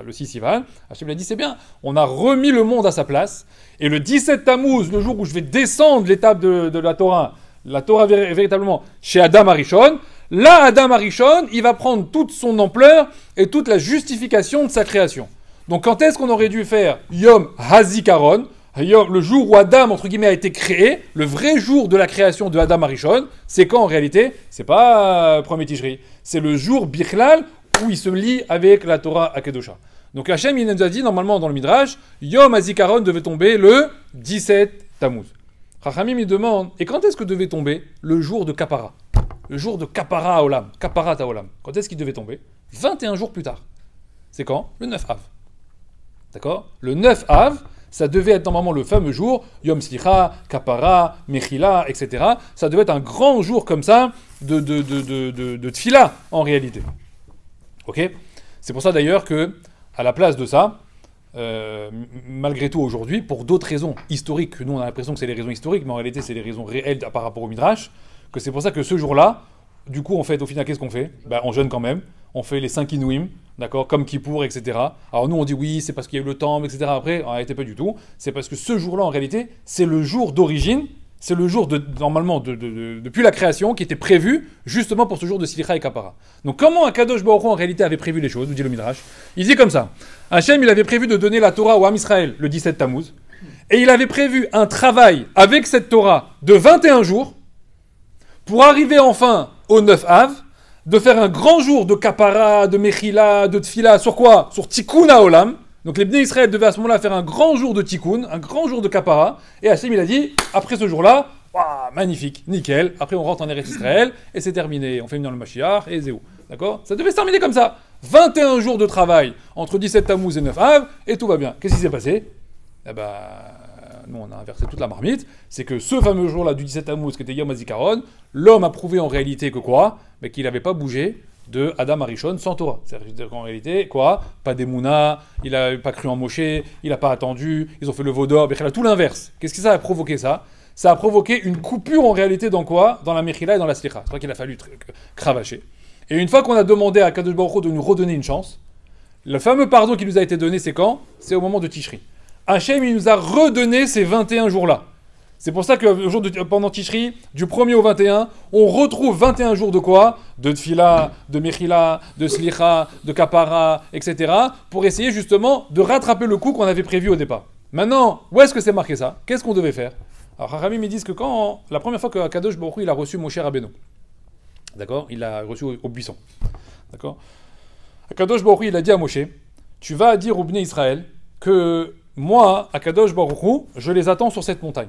le 6 Sivan, Hachem a dit c'est bien, on a remis le monde à sa place, et le 17 Tammuz, le jour où je vais descendre l'étape de la Torah véritablement chez Adam Arishon, là Adam Arishon, il va prendre toute son ampleur et toute la justification de sa création. Donc quand est-ce qu'on aurait dû faire Yom HaZikaron, le jour où Adam, entre guillemets, a été créé, le vrai jour de la création de Adam Arishon, c'est quand en réalité? C'est pas premier Tishri, c'est le jour Bichlal où il se lie avec la Torah Akedosha. Donc Hachem, il nous a dit normalement dans le Midrash, Yom HaZikaron devait tomber le 17 Tammuz. Chachamim il demande, et quand est-ce que devait tomber le jour de Kapara? Le jour de Kapara Haolam, Kaparat Haolam. Quand est-ce qu'il devait tomber? 21 jours plus tard. C'est quand? Le 9 Av. D'accord? Le 9 Av, ça devait être normalement le fameux jour, Yom Slicha, Kapara, Mechila, etc. Ça devait être un grand jour comme ça de Tfila, en réalité. Ok? C'est pour ça d'ailleurs que, à la place de ça, malgré tout aujourd'hui, pour d'autres raisons historiques, nous on a l'impression que c'est les raisons historiques, mais en réalité c'est les raisons réelles par rapport au Midrash, que c'est pour ça que ce jour-là, du coup en fait, au final, qu'est-ce qu'on fait? On jeûne quand même, on fait les 5 Inouïm, d'accord, comme Kippour, etc. Alors nous on dit oui, c'est parce qu'il y a eu le temple, etc. Après, en réalité pas du tout, c'est parce que ce jour-là en réalité, c'est le jour d'origine, c'est le jour normalement depuis la création qui était prévu justement pour ce jour de Silicha et Kapara. Donc comment Akadosh Baruch Hu en réalité avait prévu les choses, nous dit le Midrash? Il dit comme ça, Hachem il avait prévu de donner la Torah au Ham Israël le 17 Tammuz, et il avait prévu un travail avec cette Torah de 21 jours, pour arriver enfin au 9 Av, de faire un grand jour de Kapara, de Mechila, de Tfila, sur quoi? Sur Tikkun HaOlam. Donc les Bnei Israël devaient à ce moment-là faire un grand jour de Tikkun, un grand jour de Kapara, et Hachem il a dit, après ce jour-là, magnifique, nickel, après on rentre en Eretz Israël, et c'est terminé, on fait venir le Mashiach, et zéou. D'accord? Ça devait se terminer comme ça. 21 jours de travail, entre 17 Tammuz et 9 Av, et tout va bien. Qu'est-ce qui s'est passé? Nous on a inversé toute la marmite, c'est que ce fameux jour-là du 17 Tammuz, qui était Yom HaZikaron, l'homme a prouvé en réalité que quoi? Mais qu'il n'avait pas bougé de Adam Arishon sans Torah. C'est-à-dire qu'en réalité, quoi? Pas d'Emouna, il n'a pas cru en Moshe, il n'a pas attendu, ils ont fait le Vaudor, tout l'inverse. Qu'est-ce que ça a provoqué ça? Ça a provoqué une coupure en réalité dans quoi? Dans la Mechila et dans la Slicha. C'est vrai qu'il a fallu cravacher. Et une fois qu'on a demandé à Kadosh Baruch Hu de nous redonner une chance, le fameux pardon qui nous a été donné, c'est quand? C'est au moment de Tishri. Hachem, il nous a redonné ces 21 jours-là. C'est pour ça que pendant Tishri, du 1er au 21, on retrouve 21 jours de quoi? De Tfila, de Mechila, de Slicha, de Kapara, etc. pour essayer justement de rattraper le coup qu'on avait prévu au départ. Maintenant, où est-ce que c'est marqué ça? Qu'est-ce qu'on devait faire? Alors, Chachamim, ils disent que la première fois que Kadosh Baruch Hu, il a reçu Moshe Rabbeinu, d'accord? Il l'a reçu au buisson, d'accord? Kadosh Baruch Hu, il a dit à Moshe, tu vas dire au Bnei Israël que moi, à Kadosh Baruch Hu, je les attends sur cette montagne.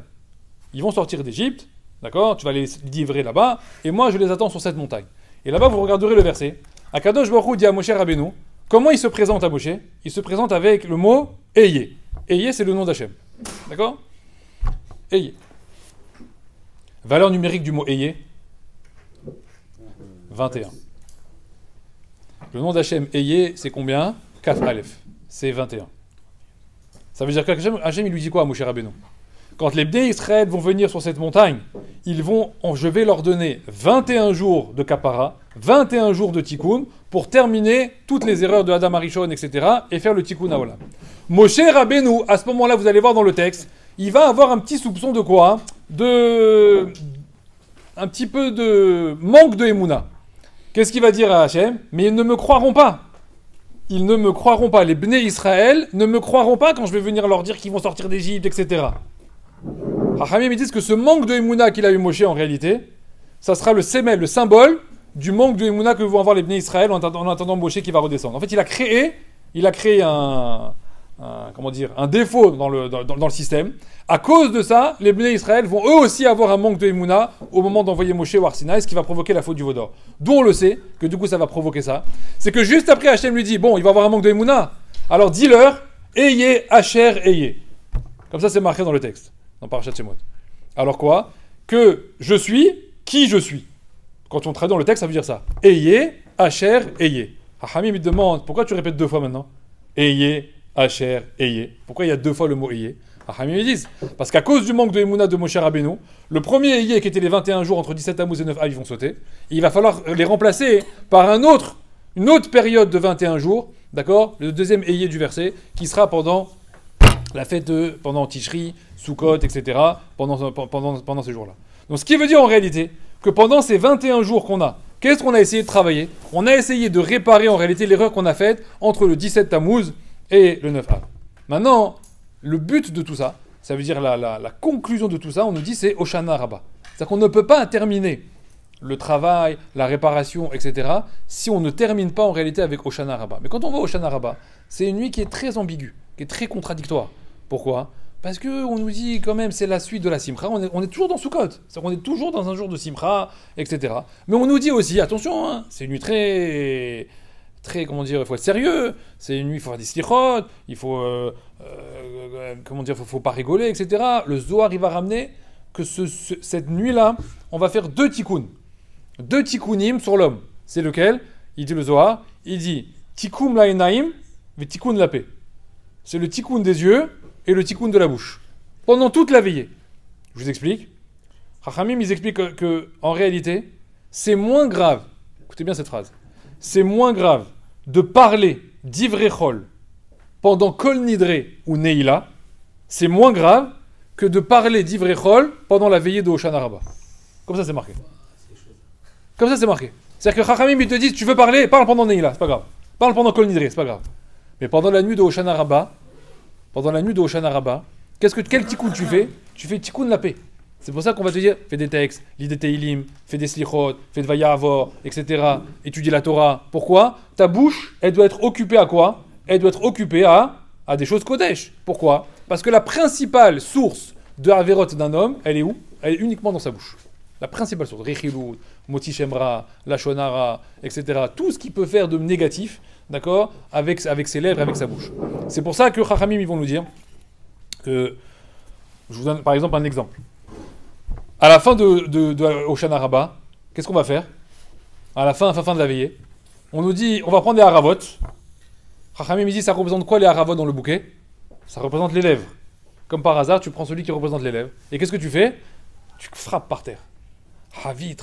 Ils vont sortir d'Égypte, d'accord? Tu vas les livrer là-bas, et moi, je les attends sur cette montagne. Et là-bas, vous regarderez le verset. Kadosh Baruch Hu dit à Moshe Rabbeinu, comment il se présente à Moshe? Il se présente avec le mot Eye. Eye, c'est le nom d'Hachem, d'accord? Eye. Valeur numérique du mot Eye 21. Le nom d'Hachem Eye, c'est combien? Kaf Aleph. C'est 21. Ça veut dire qu'Hachem, il lui dit quoi à Moshe Rabbeinu? Quand les Bnei Israël vont venir sur cette montagne, je vais leur donner 21 jours de Kapara, 21 jours de Tikkun, pour terminer toutes les erreurs de Adam Arishon, etc., et faire le Tikkun Haolam. Moshe Rabbeinu, à ce moment-là, vous allez voir dans le texte, il va avoir un petit soupçon de quoi? Un petit peu de manque de Emouna. Qu'est-ce qu'il va dire à Hachem? Mais ils ne me croiront pas. Ils ne me croiront pas. Les Bnei Israël ne me croiront pas quand je vais venir leur dire qu'ils vont sortir d'Égypte, etc. Chachamim me disent que ce manque de Emouna qu'il a eu Moshe en réalité, ça sera le sémel, le symbole du manque de Emouna que vont avoir les Bnei Israël en attendant Moshe qui va redescendre. En fait, il a créé un défaut dans le système. À cause de ça, les Bnei Israël vont eux aussi avoir un manque de Emouna au moment d'envoyer Moshe au Arsinaï, ce qui va provoquer la faute du Vaudor. D'où on le sait, que du coup ça va provoquer ça. C'est que juste après, Hachem lui dit, bon, il va avoir un manque de Emouna. Alors dis-leur, Ayez, Asher, Ayez. Comme ça, c'est marqué dans le texte, dans Parashat Shemot. Alors quoi? Que je suis qui je suis. Quand on traduit dans le texte, ça veut dire ça. Ayez, Asher, Ayez. Hachamim me demande, pourquoi tu répètes 2 fois maintenant? Ayez, Asher, Ayez. Pourquoi il y a 2 fois le mot Ayez? Hachamim me disent, parce qu'à cause du manque de Emouna de Moshe Rabbeinu, le premier Ayez qui était les 21 jours entre 17 Tammuz et 9 Av, ils vont sauter. Et il va falloir les remplacer par une autre période de 21 jours, d'accord? Le deuxième Ayez du verset, qui sera pendant la fête pendant Tishri, Sukkot, etc., pendant ces jours-là. Donc ce qui veut dire en réalité que pendant ces 21 jours qu'on a, qu'est-ce qu'on a essayé de travailler? On a essayé de réparer en réalité l'erreur qu'on a faite entre le 17 Tammuz et le 9 Av. Maintenant, le but de tout ça, ça veut dire la conclusion de tout ça, on nous dit c'est Hoshana Rabbah. C'est-à-dire qu'on ne peut pas terminer le travail, la réparation, etc., si on ne termine pas en réalité avec Hoshana Rabbah. Mais quand on voit Hoshana Rabbah, c'est une nuit qui est très ambiguë, qui est très contradictoire. Pourquoi? Parce qu'on nous dit quand même c'est la suite de la Simcha, on est toujours dans Sukkot, c'est-à-dire qu'on est toujours dans un jour de Simcha, etc. Mais on nous dit aussi, attention, hein, c'est une nuit très, comment dire, il faut être sérieux, c'est une nuit, il faut faire des slichot, il faut, faut pas rigoler, etc. Le Zohar, il va ramener que cette nuit-là, on va faire 2 tikkun, 2 tikkunim sur l'homme. C'est lequel? Il dit le Zohar, il dit tikkun la'enaim, ve tikkun la paix. C'est le tikkun des yeux et le tikkun de la bouche. Pendant toute la veillée. Je vous explique. Chachamim, ils expliquent que en réalité, c'est moins grave, écoutez bien cette phrase, c'est moins grave de parler d'ivrei chol pendant Kol Nidre ou Neila, c'est moins grave que de parler d'ivrei chol pendant la veillée de Hoshana Rabbah. Comme ça, c'est marqué. Comme ça, c'est marqué. C'est-à-dire que Chachamim, ils te disent, tu veux parler, parle pendant Neila, c'est pas grave. Parle pendant Kol Nidre, c'est pas grave. Mais pendant la nuit de Hoshana Rabbah, quel tikkun tu fais? Tu fais tikkun la paix. C'est pour ça qu'on va te dire, fais des textes, lis des teilim, fais des slichot, fais de vayavor, etc. Étudie la Torah. Pourquoi? Ta bouche, elle doit être occupée à quoi? Elle doit être occupée à des choses kodesh. Pourquoi? Parce que la principale source de Averot d'un homme, elle est où? Elle est uniquement dans sa bouche. La principale source, Rechilou, Moti Shemra, Lachonara, etc. Tout ce qui peut faire de négatif, d'accord, avec ses lèvres, avec sa bouche. C'est pour ça que Chachamim, ils vont nous dire que, je vous donne par exemple un exemple. À la fin de Hoshana Rabbah, qu'est-ce qu'on va faire? À la fin de la veillée, on nous dit, on va prendre des haravot. Chachamim me dit, ça représente quoi les haravot dans le bouquet? Ça représente les lèvres. Comme par hasard, tu prends celui qui représente les lèvres. Et qu'est-ce que tu fais? Tu frappes par terre. Chavit,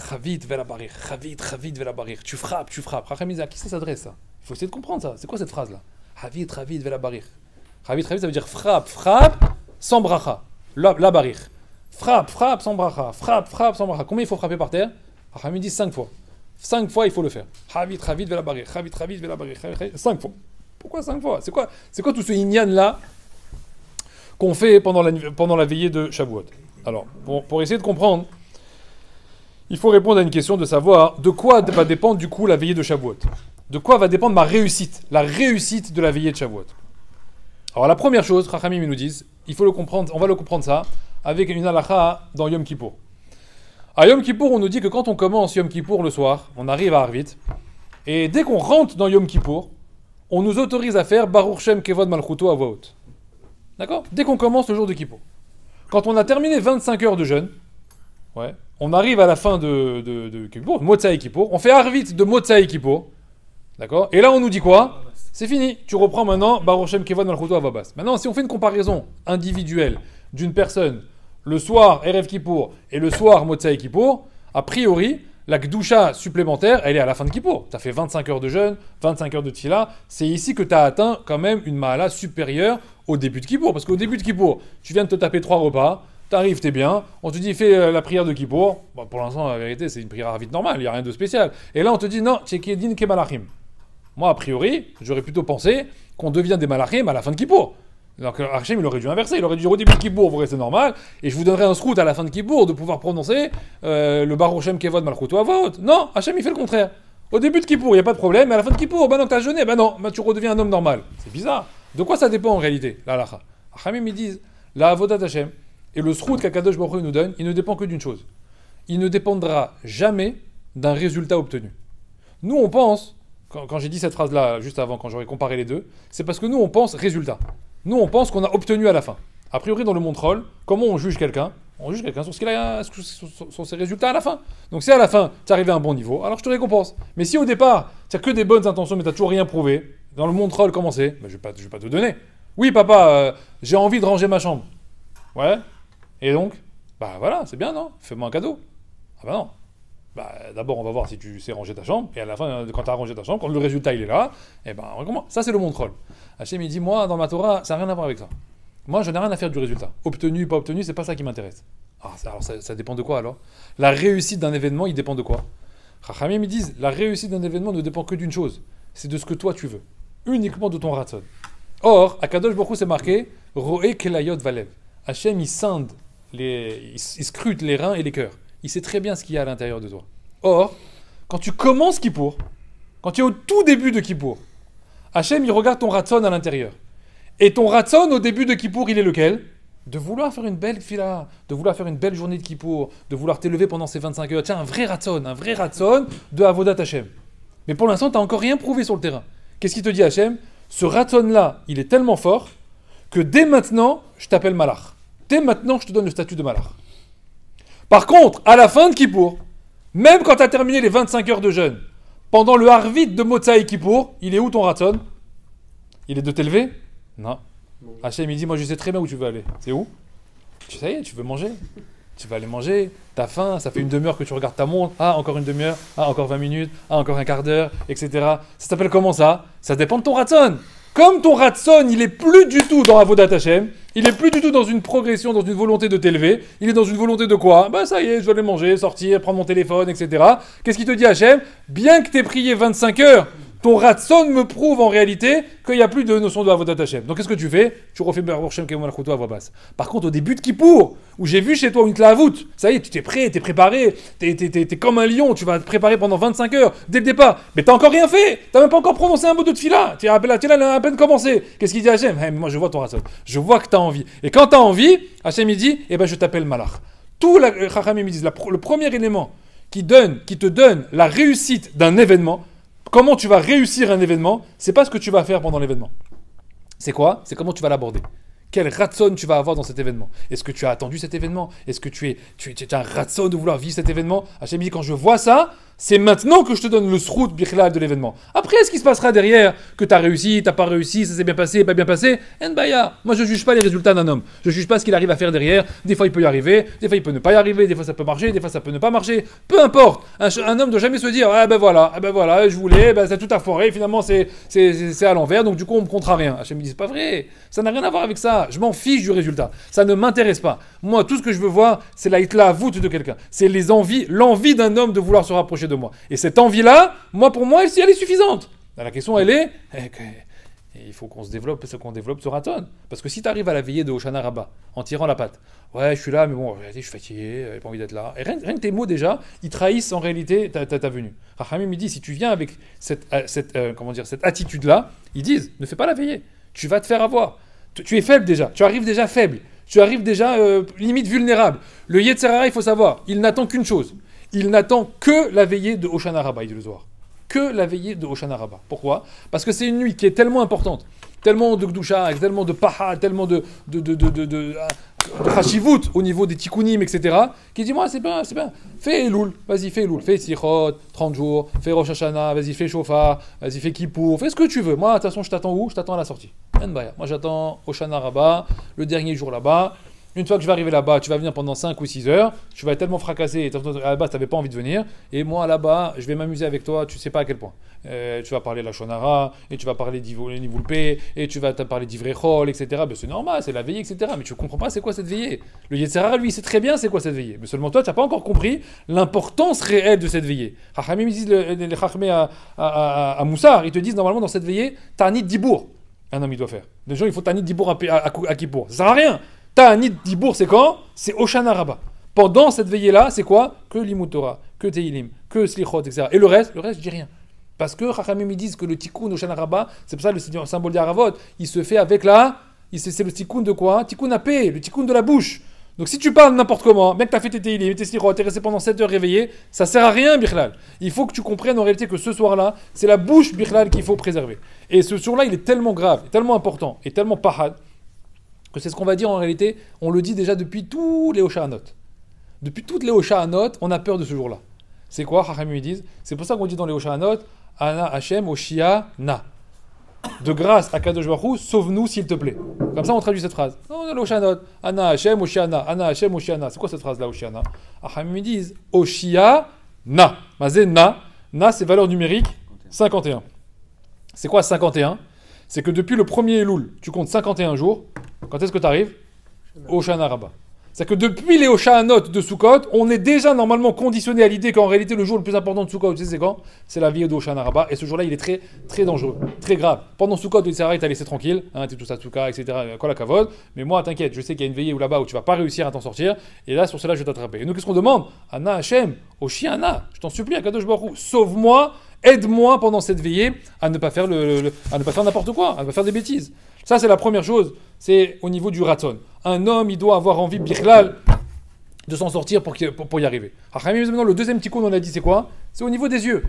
velabarir, chavit, velabarir. Tu frappes. Chachamim me dit, à qui ça s'adresse ça? Il faut essayer de comprendre ça. C'est quoi cette phrase-là? Chavit, velabarir. Chavit, ça veut dire frappe, sans bracha. La barir. frappe sans bracha, frappe sans bracha. Combien il faut frapper par terre? Rachamim dit 5 fois. 5 fois, il faut le faire. Havit, vela baré, havit, vela baré, 5 fois. Pourquoi 5 fois? C'est quoi tout ce inyan là qu'on fait pendant la veillée de Shavuot? Alors, pour essayer de comprendre, il faut répondre à une question de savoir de quoi va dépendre du coup la veillée de Shavuot. De quoi va dépendre ma réussite, la réussite de la veillée de Shavuot. Alors la première chose, Chachamim nous disent, il faut le comprendre, on va le comprendre ça, avec une halakha dans Yom Kippour. À Yom Kippour, on nous dit que quand on commence Yom Kippour le soir, on arrive à Arvit, et dès qu'on rentre dans Yom Kippour, on nous autorise à faire Baruch Shem Kevod Malchuto à voix haute. D'accord? Dès qu'on commence le jour de Kippour. Quand on a terminé 25 heures de jeûne, ouais, on arrive à la fin de Kippour, Motsai Kippour, on fait Arvit de Motsai Kippour, d'accord? Et là on nous dit quoi? C'est fini, tu reprends maintenant Baruch Shem Kevod Malchuto Avabas. Maintenant, si on fait une comparaison individuelle d'une personne le soir Erev Kippour et le soir Motsai Kippour, a priori, la Gdusha supplémentaire, elle est à la fin de Kippour. Tu as fait 25 heures de jeûne, 25 heures de tfila, c'est ici que tu as atteint quand même une mahala supérieure au début de Kippour. Parce qu'au début de Kippour, tu viens de te taper 3 repas, t'arrives, t'es bien, on te dit fais la prière de Kippour. Bon, pour l'instant, la vérité, c'est une prière vite normale, il n'y a rien de spécial. Et là, on te dit non, Tchekedin Kemalachim. Moi, a priori, j'aurais plutôt pensé qu'on devient des malachim à la fin de Kippour. Donc Hachem, il aurait dû inverser. Il aurait dû dire au début de Kippour, vous restez normal, et je vous donnerai un srout à la fin de Kippour de pouvoir prononcer le Baruch Shem Kevod Malchuto à voix haute. Non, Hachem, il fait le contraire. Au début de Kippour, il n'y a pas de problème, mais à la fin de Kippour, bah non, t'as jeûné, bah non, bah tu redeviens un homme normal. C'est bizarre. De quoi ça dépend en réalité, la halakha? Hachamim, ils disent, la avodat Hachem, et le srout qu'Akadosh Baruch Hu nous donne, il ne dépend que d'une chose. Il ne dépendra jamais d'un résultat obtenu. Nous, on pense... Quand j'ai dit cette phrase-là, juste avant, quand j'aurais comparé les deux, c'est parce que nous, on pense résultat. Nous, on pense qu'on a obtenu à la fin. A priori, dans le Montrol, comment on juge quelqu'un? On juge quelqu'un sur ce qu'il a, sur ses résultats à la fin. Donc, si à la fin, tu es arrivé à un bon niveau, alors je te récompense. Mais si au départ, tu n'as que des bonnes intentions, mais tu n'as toujours rien prouvé, dans le Montrol, comment c'est? Ben, je vais pas te donner. Oui, papa, j'ai envie de ranger ma chambre. Ouais. Et donc? Bah voilà, c'est bien, non? Fais-moi un cadeau. Ah bah non. Bah, d'abord, on va voir si tu sais ranger ta chambre, et à la fin, quand tu as rangé ta chambre, quand le résultat il est là, et ben, recommence. Ça, c'est le Montrol. Hachem, il dit, moi, dans ma Torah, ça n'a rien à voir avec ça. Moi, je n'ai rien à faire du résultat. Obtenu, pas obtenu, c'est pas ça qui m'intéresse. Alors, ça dépend de quoi, alors? La réussite d'un événement, il dépend de quoi? Chachamim, ils disent, la réussite d'un événement ne dépend que d'une chose, c'est de ce que toi, tu veux. Uniquement de ton ratson. Or, à Kadosh Baruch Hu, c'est marqué, Roé Kelayot Valev. Hachem, il scinde, il scrute les reins et les cœurs. Il sait très bien ce qu'il y a à l'intérieur de toi. Or, quand tu commences Kippour, quand tu es au tout début de Kippour, Hachem, il regarde ton ratson à l'intérieur. Et ton ratson, au début de Kippour, il est lequel? De vouloir faire une belle fila, de vouloir faire une belle journée de Kippour, de vouloir t'élever pendant ces 25 heures. Tiens, un vrai ratson de Avodat Hachem. Mais pour l'instant, tu n'as encore rien prouvé sur le terrain. Qu'est-ce qu'il te dit, Hachem? Ce ratson-là, il est tellement fort que dès maintenant, je t'appelle Malach. Dès maintenant, je te donne le statut de Malach. Par contre, à la fin de Kippour, même quand tu as terminé les 25 heures de jeûne, pendant le Harvit de Motsai Kippour, il est où ton ratson? Il est de t'élever? Non. Hachem, il dit, moi je sais très bien où tu veux aller. C'est où? Ça y est, tu veux manger. Tu vas aller manger, t'as faim, ça fait une demi-heure que tu regardes ta montre. Ah, encore une demi-heure, ah, encore 20 minutes, ah, encore un quart d'heure, etc. Ça s'appelle comment ça? Ça dépend de ton ratson. Comme ton ratson, il est plus du tout dans Avodat Hachem, il est plus du tout dans une progression, dans une volonté de t'élever, il est dans une volonté de quoi? Bah ça y est, je vais aller manger, sortir, prendre mon téléphone, etc. Qu'est-ce qu'il te dit Hachem? Bien que t'aies prié 25 heures, ton ratson me prouve en réalité qu'il n'y a plus de notion de Avodat Hachem. Donc qu'est-ce que tu fais? Tu refais Baruch Shem Kevod Malchuto à voix basse. Par contre, au début de Kippour, où j'ai vu chez toi une tlaavout, ça y est, tu t'es prêt, t'es préparé, t'es comme un lion, tu vas te préparer pendant 25 heures, dès le départ. Mais t'as encore rien fait, t'as même pas encore prononcé un mot de tfila, tu as à peine commencé. Qu'est-ce qu'il dit Hachem? Hey, moi je vois ton ratson, je vois que t'as envie. Et quand t'as envie, Hachem il dit, eh ben je t'appelle Malach. Tout les Chachamim disent, le premier élément qui te donne la réussite d'un événement, comment tu vas réussir un événement, c'est pas ce que tu vas faire pendant l'événement. C'est quoi? C'est comment tu vas l'aborder. Quel ratson tu vas avoir dans cet événement? Est-ce que tu as attendu cet événement? Est-ce que tu as un ratson de vouloir vivre cet événement? Hachem dit, quand je vois ça, C'est maintenant que je te donne le srout bichlal de l'événement. Après, ce qui se passera derrière, que tu as réussi, t'as pas réussi, ça s'est bien passé, pas bien passé, en baya. Moi, je juge pas les résultats d'un homme. Je juge pas ce qu'il arrive à faire derrière. Des fois, il peut y arriver, des fois, il peut ne pas y arriver, des fois, ça peut marcher, des fois, ça peut ne pas marcher. Peu importe. Un homme doit jamais se dire, ah ben voilà, je voulais, ben, c'est tout à foirer, finalement, c'est à l'envers, donc du coup, on me comptera rien. Hachem me dit, c'est pas vrai. Ça n'a rien à voir avec ça. Je m'en fiche du résultat. Ça ne m'intéresse pas. Moi, tout ce que je veux voir, c'est la hitla-voûte de quelqu'un. C'est l'envie d'un homme de vouloir se rapprocher de moi. Et cette envie-là, pour moi, elle est suffisante. La question, elle est, il faut qu'on se développe, ce raton. Parce que si tu arrives à la veillée de Hoshana Rabbah, en tirant la patte, ouais, je suis là, mais bon, je suis fatigué, j'ai pas envie d'être là. Et rien que tes mots, déjà, ils trahissent en réalité ta venue. Rachamim me dit, si tu viens avec cette attitude-là, ils disent, ne fais pas la veillée. Tu vas te faire avoir. Tu es faible déjà. Tu arrives déjà faible. Tu arrives déjà limite vulnérable. Le Yetzer Hara, il faut savoir, il n'attend qu'une chose. Il n'attend que la veillée de Hoshana Rabbah, il dit le Zohar. Que la veillée de Hoshana Rabbah. Pourquoi ? Parce que c'est une nuit qui est tellement importante, tellement de Gdusha, tellement de Paha, tellement de Hashivut au niveau des Tikkunim, etc. Qui dit, moi, c'est bien. Fais Elul, vas-y, fais Elul. Fais Sichot, 30 jours. Fais Rosh Hashanah, vas-y, fais Shofar, vas-y, fais Kippour. Fais ce que tu veux. Moi, de toute façon, je t'attends où ? Je t'attends à la sortie. Moi, j'attends Hoshana Rabbah, le dernier jour là-bas. Une fois que je vais arriver là-bas, tu vas venir pendant 5 ou 6 heures, tu vas être tellement fracassé, là-bas, tu n'avais pas envie de venir, et moi, là-bas, je vais m'amuser avec toi, tu ne sais pas à quel point. Tu vas parler la Shonara, et tu vas parler d'Ivulpe, et tu vas te parler d'Ivrechol, etc. Ben, c'est normal, c'est la veillée, etc. Mais tu ne comprends pas c'est quoi cette veillée. Le Yetzer Hara, lui, il sait très bien c'est quoi cette veillée. Mais seulement toi, tu n'as pas encore compris l'importance réelle de cette veillée. Chachamim, ils disent, les Chachmé à Moussar, ils te disent, normalement, dans cette veillée, Tanit Dibour. Un homme, il doit faire. Des gens, il faut Tanit Dibour à Kippour. Ça ne sert à rien. Ta'anit Dibour, c'est quand ? C'est Hoshana Rabbah. Pendant cette veillée-là, c'est quoi ? Que Limut Torah, que Teilim, que Slichot, etc. Et le reste, je dis rien. Parce que Chachamim, ils disent que le Tikkun Hoshana Rabbah, c'est pour ça le symbole d'Aravot, il se fait avec c'est le Tikkun de quoi ? Tikkun AP, le Tikkun de la bouche. Donc si tu parles n'importe comment, même que tu as fait tes Teilim, tes Slichot, t'es resté pendant 7 heures réveillé, ça sert à rien, Bichlal. Il faut que tu comprennes en réalité que ce soir-là, c'est la bouche, Bichlal, qu'il faut préserver. Et ce jour-là, il est tellement grave, tellement important, et tellement pahad, que c'est ce qu'on va dire en réalité, on le dit déjà depuis tous les Hoshanot. Depuis toutes les Hoshanot, on a peur de ce jour-là. C'est quoi, Chachamim ils disent ? C'est pour ça qu'on dit dans les Hoshanot, Ana Hashem Oshia Na. De grâce à Kadosh Baruch Hu, sauve-nous s'il te plaît. Comme ça on traduit cette phrase. Non, dans les Hoshanot, Ana Hashem Oshia Na. Ana Hashem Oshia Na. C'est quoi cette phrase-là, Oshia Na ? Chachamim ils disent Oshia Na. Mazé Na. Na, c'est valeur numérique 51. C'est quoi 51 ? C'est que depuis le premier Elul, tu comptes 51 jours. Quand est-ce que tu arrives ? Hoshana Rabbah. C'est-à-dire que depuis les Hoshanot de Sukkot, on est déjà normalement conditionné à l'idée qu'en réalité le jour le plus important de Sukkot, tu sais c'est quand ? C'est la veillée de Hoshana Rabbah. Et ce jour-là, il est très, très dangereux, très grave. Pendant Sukkot, le Yetzer Hara, il t'a laissé tranquille, t'es tout ça, Tsouka, etc. Quoi la kavod. Mais moi, t'inquiète, je sais qu'il y a une veillée là-bas où tu vas pas réussir à t'en sortir. Et là, sur cela, je vais t'attraper. Et nous, qu'est-ce qu'on demande ? Anna Hashem, Oshiana, je t'en supplie, Akadosh Baruch Hu, sauve-moi, aide-moi pendant cette veillée à ne pas faire à ne pas faire n'importe quoi, à ne pas faire des bêtises. Ça, c'est la première chose, c'est au niveau du raton. Un homme, il doit avoir envie, bichlal, de s'en sortir pour y arriver. Maintenant, le deuxième tikkun, on a dit, c'est quoi ? C'est au niveau des yeux.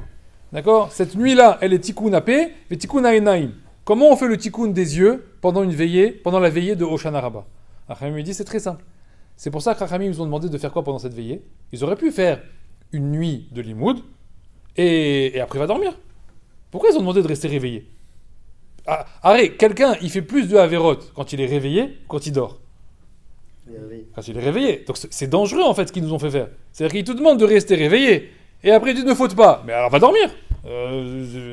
D'accord ? Cette nuit-là, elle est tikkun apé, et tikkun aenaim. Comment on fait le tikkun des yeux pendant la veillée de Hoshana Rabbah ? Chachamim dit, c'est très simple. C'est pour ça que Chachamim nous ont demandé de faire quoi pendant cette veillée ? Ils auraient pu faire une nuit de limoud, et après il va dormir. Pourquoi ils ont demandé de rester réveillé ? Arrête, quelqu'un, il fait plus de Averot quand il est réveillé ou quand il dort ? Quand il est réveillé. Donc c'est dangereux en fait ce qu'ils nous ont fait faire. C'est-à-dire qu'ils te demandent de rester réveillé, et après ils disent ne faute pas. Mais alors va dormir.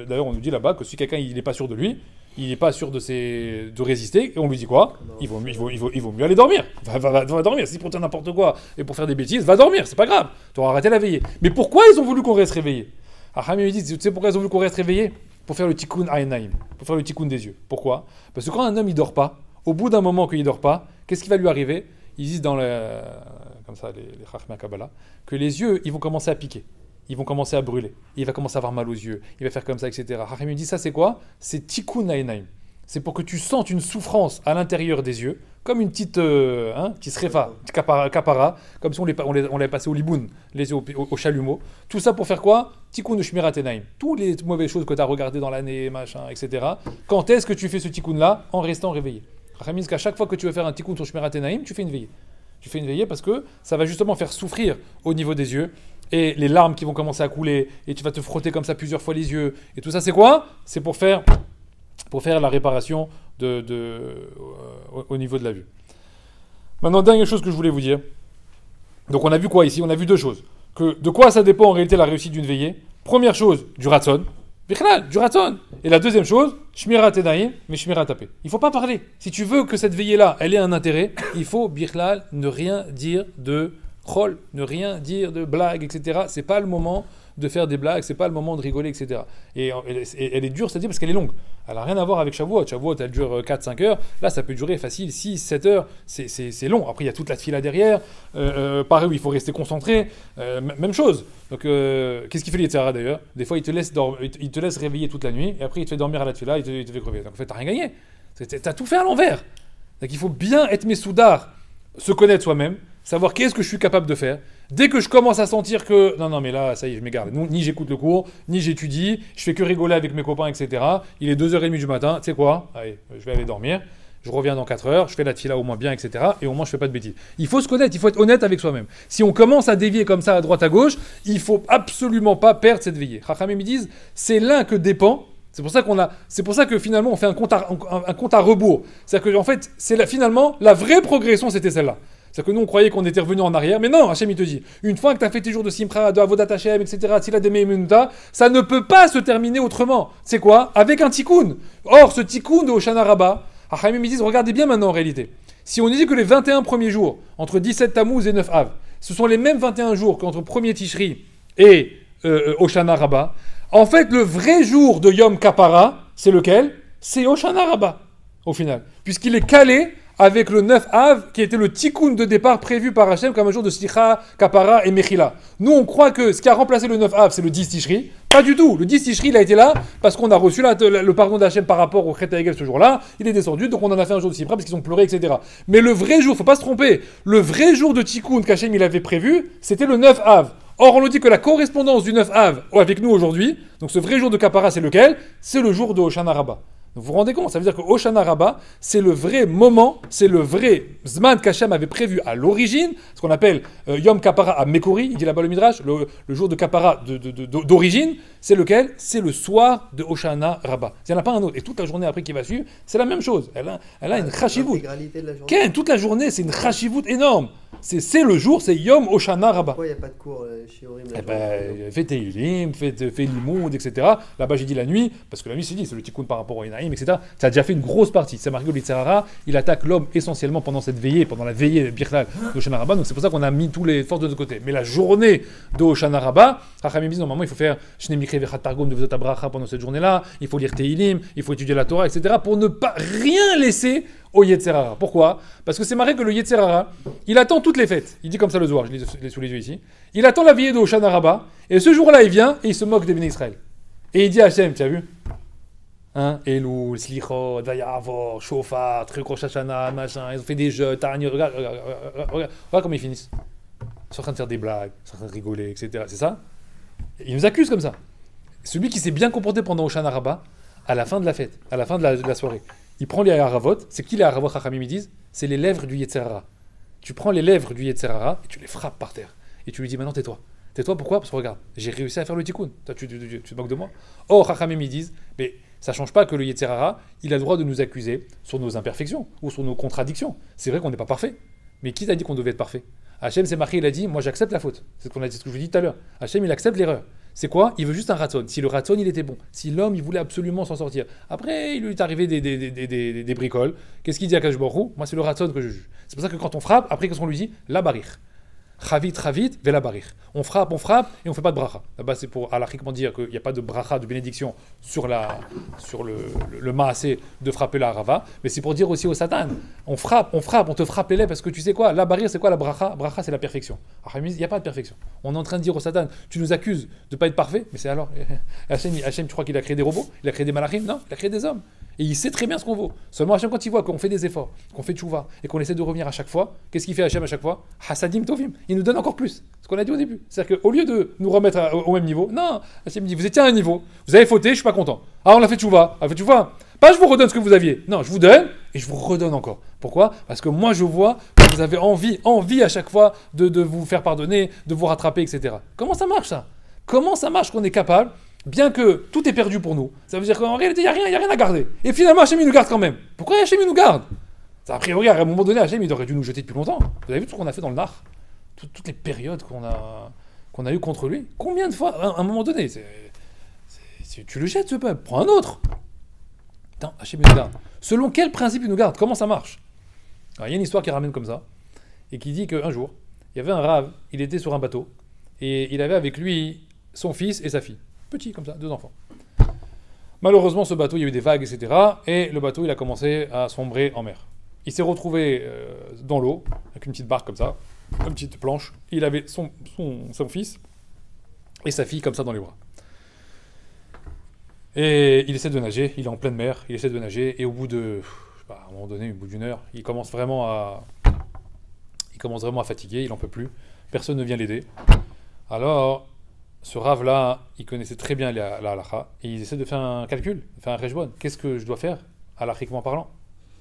D'ailleurs on nous dit là-bas que si quelqu'un il n'est pas sûr de lui, il n'est pas sûr de résister, et on lui dit quoi ? Il vaut mieux aller dormir. Va dormir. Si pour faire n'importe quoi et pour faire des bêtises, va dormir, c'est pas grave. Tu auras arrêté la veillée. Mais pourquoi ils ont voulu qu'on reste réveillé ? Chachamim dit, tu sais pourquoi ils ont voulu qu'on reste réveillé ? Pour faire le tikkun aïnaïm, pour faire le tikkun des yeux. Pourquoi ? Parce que quand un homme il dort pas, au bout d'un moment qu'il dort pas, qu'est-ce qui va lui arriver ? Ils disent comme ça les Chachmei Kabbalah, que les yeux ils vont commencer à piquer, ils vont commencer à brûler, il va commencer à avoir mal aux yeux, il va faire comme ça, etc. Chachamim dit ça c'est quoi ? C'est tikkun aïnaïm. C'est pour que tu sentes une souffrance à l'intérieur des yeux, comme une petite srefa, kapara, comme si on l'avait passé au liboun, les yeux au chalumeau. Tout ça pour faire quoi ? Tikkun de Shmirat Enaim. Toutes les mauvaises choses que tu as regardées dans l'année, machin, etc. Quand est-ce que tu fais ce tikkun-là ? En restant réveillé. Chachamim dit qu'à chaque fois que tu veux faire un tikkun sur Shmirat Enaim, tu fais une veillée. Tu fais une veillée parce que ça va justement faire souffrir au niveau des yeux et les larmes qui vont commencer à couler, et tu vas te frotter comme ça plusieurs fois les yeux, et tout ça, c'est quoi? C'est pour faire la réparation au niveau de la vue. Maintenant, dernière chose que je voulais vous dire. Donc, on a vu quoi ici? On a vu deux choses. De quoi ça dépend en réalité la réussite d'une veillée? Première chose, du ratson. Bichlal, du ratson. Et la deuxième chose, shmirat edaïm, mais shmirat tapé. Il ne faut pas parler. Si tu veux que cette veillée-là, elle ait un intérêt, il faut, bichlal, ne rien dire de chol, ne rien dire de blague, etc. C'est pas le moment de faire des blagues, c'est pas le moment de rigoler, etc. Et elle est dure, c'est-à-dire parce qu'elle est longue. Elle n'a rien à voir avec Shavuot. Shavuot, elle dure 4-5 heures. Là, ça peut durer facile 6-7 heures. C'est long. Après, il y a toute la fila derrière. Pareil, où il faut rester concentré. Même chose. Donc, qu'est-ce qu'il fait l'Yetzirah d'ailleurs? Des fois, il te laisse réveiller toute la nuit. Et après, il te fait dormir à la fila. Il te fait crever. Donc, en fait, t'as rien gagné. T'as tout fait à l'envers. Donc, il faut bien être messoudar, se connaître soi-même, savoir qu'est-ce que je suis capable de faire. Dès que je commence à sentir que non mais là ça y est je m'égare, ni j'écoute le cours, ni j'étudie, je fais que rigoler avec mes copains, etc. Il est 2h30 du matin, tu sais quoi, allez, je vais aller dormir, je reviens dans 4 heures, je fais la tfila au moins bien, etc. Et au moins je fais pas de bêtises. Il faut se connaître, il faut être honnête avec soi-même. Si on commence à dévier comme ça à droite à gauche, il faut absolument pas perdre cette veillée. Chachamim me disent, c'est l'un que dépend. C'est pour ça que finalement on fait un compte à rebours. C'est-à-dire que en fait, finalement la vraie progression c'était celle-là. C'est-à-dire que nous, on croyait qu'on était revenu en arrière. Mais non, Hachem, il te dit, une fois que tu as fait tes jours de Simcha, de Avodat Hachem, etc., Tzila de Meimunta, ça ne peut pas se terminer autrement. C'est quoi? Avec un tikkun. Or, ce tikkun de Hoshana Rabbah, Hachem, ils disent, regardez bien maintenant en réalité. Si on dit que les 21 premiers jours, entre 17 Tammuz et 9 Av, ce sont les mêmes 21 jours qu'entre 1er Tishri et Hoshana Rabbah, en fait, le vrai jour de Yom Kapara, c'est lequel? C'est Hoshana Rabbah, au final. Puisqu'il est calé avec le 9 Av, qui était le tikkun de départ prévu par Hachem comme un jour de Slicha, Kapara et Mechila. Nous, on croit que ce qui a remplacé le 9 Av, c'est le 10 Tishri. Pas du tout. Le 10 Tishri, il a été là parce qu'on a reçu le pardon d'Hachem par rapport au Chet Hagel ce jour-là. Il est descendu, donc on en a fait un jour de Sipra parce qu'ils ont pleuré, etc. Mais le vrai jour, faut pas se tromper, le vrai jour de tikkun qu'Hachem il avait prévu, c'était le 9 Av. Or, on nous dit que la correspondance du 9 Av avec nous aujourd'hui, donc ce vrai jour de Kapara, c'est lequel? C'est le jour de Hoshana Rabbah. Vous vous rendez compte? Ça veut dire que Hoshana Rabbah, c'est le vrai moment, c'est le vrai Zman qu'Hachem avait prévu à l'origine, ce qu'on appelle Yom Kapara à Mekori, il dit là-bas le Midrash, le jour de Kapara d'origine, c'est lequel? C'est le soir de Hoshana Rabbah. Il n'y en a pas un autre. Et toute la journée après qui va suivre, c'est la même chose. Elle a une chashivut. Toute la journée, c'est une chashivut énorme. C'est le jour, c'est Yom Hoshana Rabbah. Pourquoi il n'y a pas de cours chez Orim? Fais Teilim, fais Limoud, etc. Là-bas, j'ai dit la nuit, parce que la nuit, c'est le tikkun par rapport au Enaïm, etc. Ça a déjà fait une grosse partie. C'est marqué au Yitzhara, il attaque l'homme essentiellement pendant cette veillée, pendant la veillée Birchal de Hoshana Rabbah. Donc c'est pour ça qu'on a mis tous les forces de notre côté. Mais la journée de Hoshana Rabbah, Chachamim dit normalement, il faut faire Shne Mikre Vechat Targum de Vezot Abracha pendant cette journée-là. Il faut lire Teilim, il faut étudier la Torah, etc. pour ne pas rien laisser au Yetzirara. Pourquoi? Parce que c'est marqué que le Yetzirara, il attend toutes les fêtes. Il dit comme ça le Zohar, je l'ai sous les yeux ici. Il attend la veillée de Hoshana Rabbah, et ce jour-là, il vient et il se moque des bénis Israël. Et il dit à Hachem, tu as vu? Elul, Slichot, Vayavor, Shofar, truc Rosh Hashanah, machin, ils ont fait des jeux, Tanya, regarde comment ils finissent. Ils sont en train de faire des blagues, ils sont en train de rigoler, etc. C'est ça? Ils nous accusent comme ça. Celui qui s'est bien comporté pendant Hoshana Rabbah, à la fin de la fête, à la fin de la soirée, il prend les haravot. C'est qui les haravot, Chachamim disent? C'est les lèvres du Yetzirara. Tu prends les lèvres du Yetzirara et tu les frappes par terre. Et tu lui dis maintenant tais-toi. Tais-toi pourquoi? Parce que regarde, j'ai réussi à faire le tikkun. Toi, tu te moques de moi? Or, Chachamim disent, mais ça ne change pas que le Yetzirara, il a le droit de nous accuser sur nos imperfections ou sur nos contradictions. C'est vrai qu'on n'est pas parfait. Mais qui t'a dit qu'on devait être parfait? Hachem s'est marqué, il a dit, moi j'accepte la faute. C'est ce que je vous dis tout à l'heure. Hachem, il accepte l'erreur. C'est quoi? Il veut juste un ratson. Si le ratson, il était bon. Si l'homme, il voulait absolument s'en sortir. Après, il lui est arrivé des bricoles. Qu'est-ce qu'il dit à Kadosh Baruch Hu? Moi, c'est le ratson que je juge. C'est pour ça que quand on frappe, après, qu'est-ce qu'on lui dit? La barich. Chavit, vela barich. On frappe, et on fait pas de bracha. Là-bas, c'est pour alachiquement dire qu'il n'y a pas de bracha, de bénédiction sur le maasé de frapper la harava. Mais c'est pour dire aussi au Satan, on te frappe les lèvres parce que tu sais quoi? La barich, c'est quoi la bracha? Bracha, c'est la perfection. Il n'y a pas de perfection. On est en train de dire au Satan, tu nous accuses de ne pas être parfait, mais c'est alors. Hachem, tu crois qu'il a créé des robots? Il a créé des malachim? Non, il a créé des hommes. Et il sait très bien ce qu'on vaut. Seulement Hachem, quand il voit qu'on fait des efforts, qu'on fait tchouva, et qu'on essaie de revenir à chaque fois, qu'est-ce qu'il fait Hachem à chaque fois? Hasadim tovim. Il nous donne encore plus. Ce qu'on a dit au début. C'est-à-dire qu'au lieu de nous remettre au même niveau, non, Hachem dit, vous étiez à un niveau, vous avez fauté, je suis pas content. Ah, on a fait tchouva. Pas je vous redonne ce que vous aviez. Non, je vous donne et je vous redonne encore. Pourquoi? Parce que moi, je vois que vous avez envie à chaque fois de vous faire pardonner, de vous rattraper, etc. Comment ça marche, ça? Comment ça marche qu'on est capable, bien que tout est perdu pour nous? Ça veut dire qu'en réalité, il n'y a rien à garder. Et finalement, Hachem, il nous garde quand même. Pourquoi Hachem, il nous garde? Ça, a priori, à un moment donné, Hachem, il aurait dû nous jeter depuis longtemps. Vous avez vu tout ce qu'on a fait dans le Nar? Toutes les périodes qu'on a eues contre lui. Combien de fois, à un moment donné, tu le jettes, ce peuple, prends un autre. Attends, Hachem, il nous garde. Selon quel principe il nous garde? Comment ça marche? Alors, il y a une histoire qui ramène comme ça, et qui dit qu'un jour, il y avait un rave, il était sur un bateau, et il avait avec lui son fils et sa fille. Petit, comme ça, 2 enfants. Malheureusement, ce bateau, il y a eu des vagues, etc., et le bateau, il a commencé à sombrer en mer. Il s'est retrouvé dans l'eau, avec une petite barque comme ça, une petite planche. Il avait son fils et sa fille comme ça dans les bras. Et il essaie de nager, il est en pleine mer, il essaie de nager, et au bout de, je sais pas, à un moment donné, au bout d'1 heure, il commence vraiment à fatiguer, il n'en peut plus, personne ne vient l'aider. Alors, ce rave-là, il connaissait très bien la halakha, et il essaie de faire un calcul, de faire un rejbon. Qu'est-ce que je dois faire, halachiquement parlant?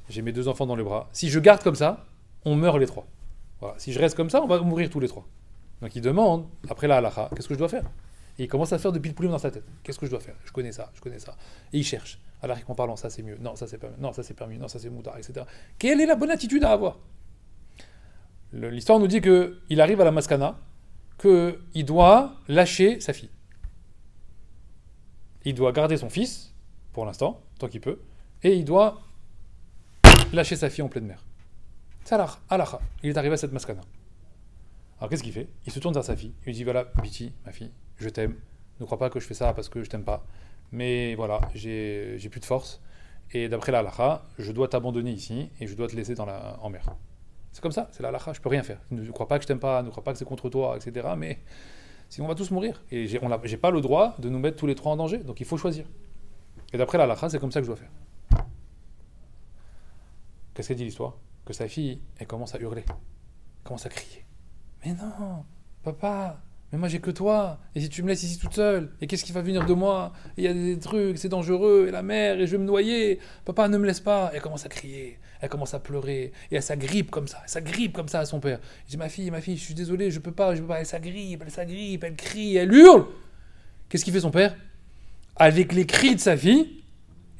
J'ai mes 2 enfants dans les bras. Si je garde comme ça, on meurt les 3. Voilà. Si je reste comme ça, on va mourir tous les 3. Donc il demande, après la halakha, qu'est-ce que je dois faire? Et il commence à faire de pilpoulim dans sa tête. Qu'est-ce que je dois faire? Je connais ça. Et il cherche. Halachiquement parlant, ça c'est mieux. Non, ça c'est pas mieux. Non, ça c'est permis. Non, ça c'est moutard, etc. Quelle est la bonne attitude à avoir? L'histoire nous dit qu'il arrive à la maskana, qu'il doit lâcher sa fille. Il doit garder son fils, pour l'instant, tant qu'il peut, et il doit lâcher sa fille en pleine mer. C'est halakha. Il est arrivé à cette maskana. Alors qu'est-ce qu'il fait? Il se tourne vers sa fille. Il lui dit, voilà, Biti, ma fille, je t'aime. Ne crois pas que je fais ça parce que je t'aime pas. Mais voilà, j'ai plus de force. Et d'après la halakha, je dois t'abandonner ici et je dois te laisser en mer. C'est comme ça, c'est la halakha, je peux rien faire. Ne crois pas que je t'aime pas, ne crois pas que c'est contre toi, etc. Mais sinon on va tous mourir. Et j'ai pas le droit de nous mettre tous les 3 en danger. Donc il faut choisir. Et d'après la halakha, c'est comme ça que je dois faire. Qu'est-ce qu'elle dit l'histoire? Que sa fille, elle commence à hurler. Elle commence à crier. Mais non, papa, mais moi j'ai que toi. Et si tu me laisses ici toute seule, et qu'est-ce qui va venir de moi? Il y a des trucs, c'est dangereux, et la mer, et je vais me noyer. Papa, ne me laisse pas. Elle commence à crier, elle commence à pleurer, et elle s'agrippe comme ça à son père. Il dit, ma fille, je suis désolé, je peux pas. Elle s'agrippe, elle crie, elle hurle. Qu'est-ce qu'il fait son père? Avec les cris de sa fille,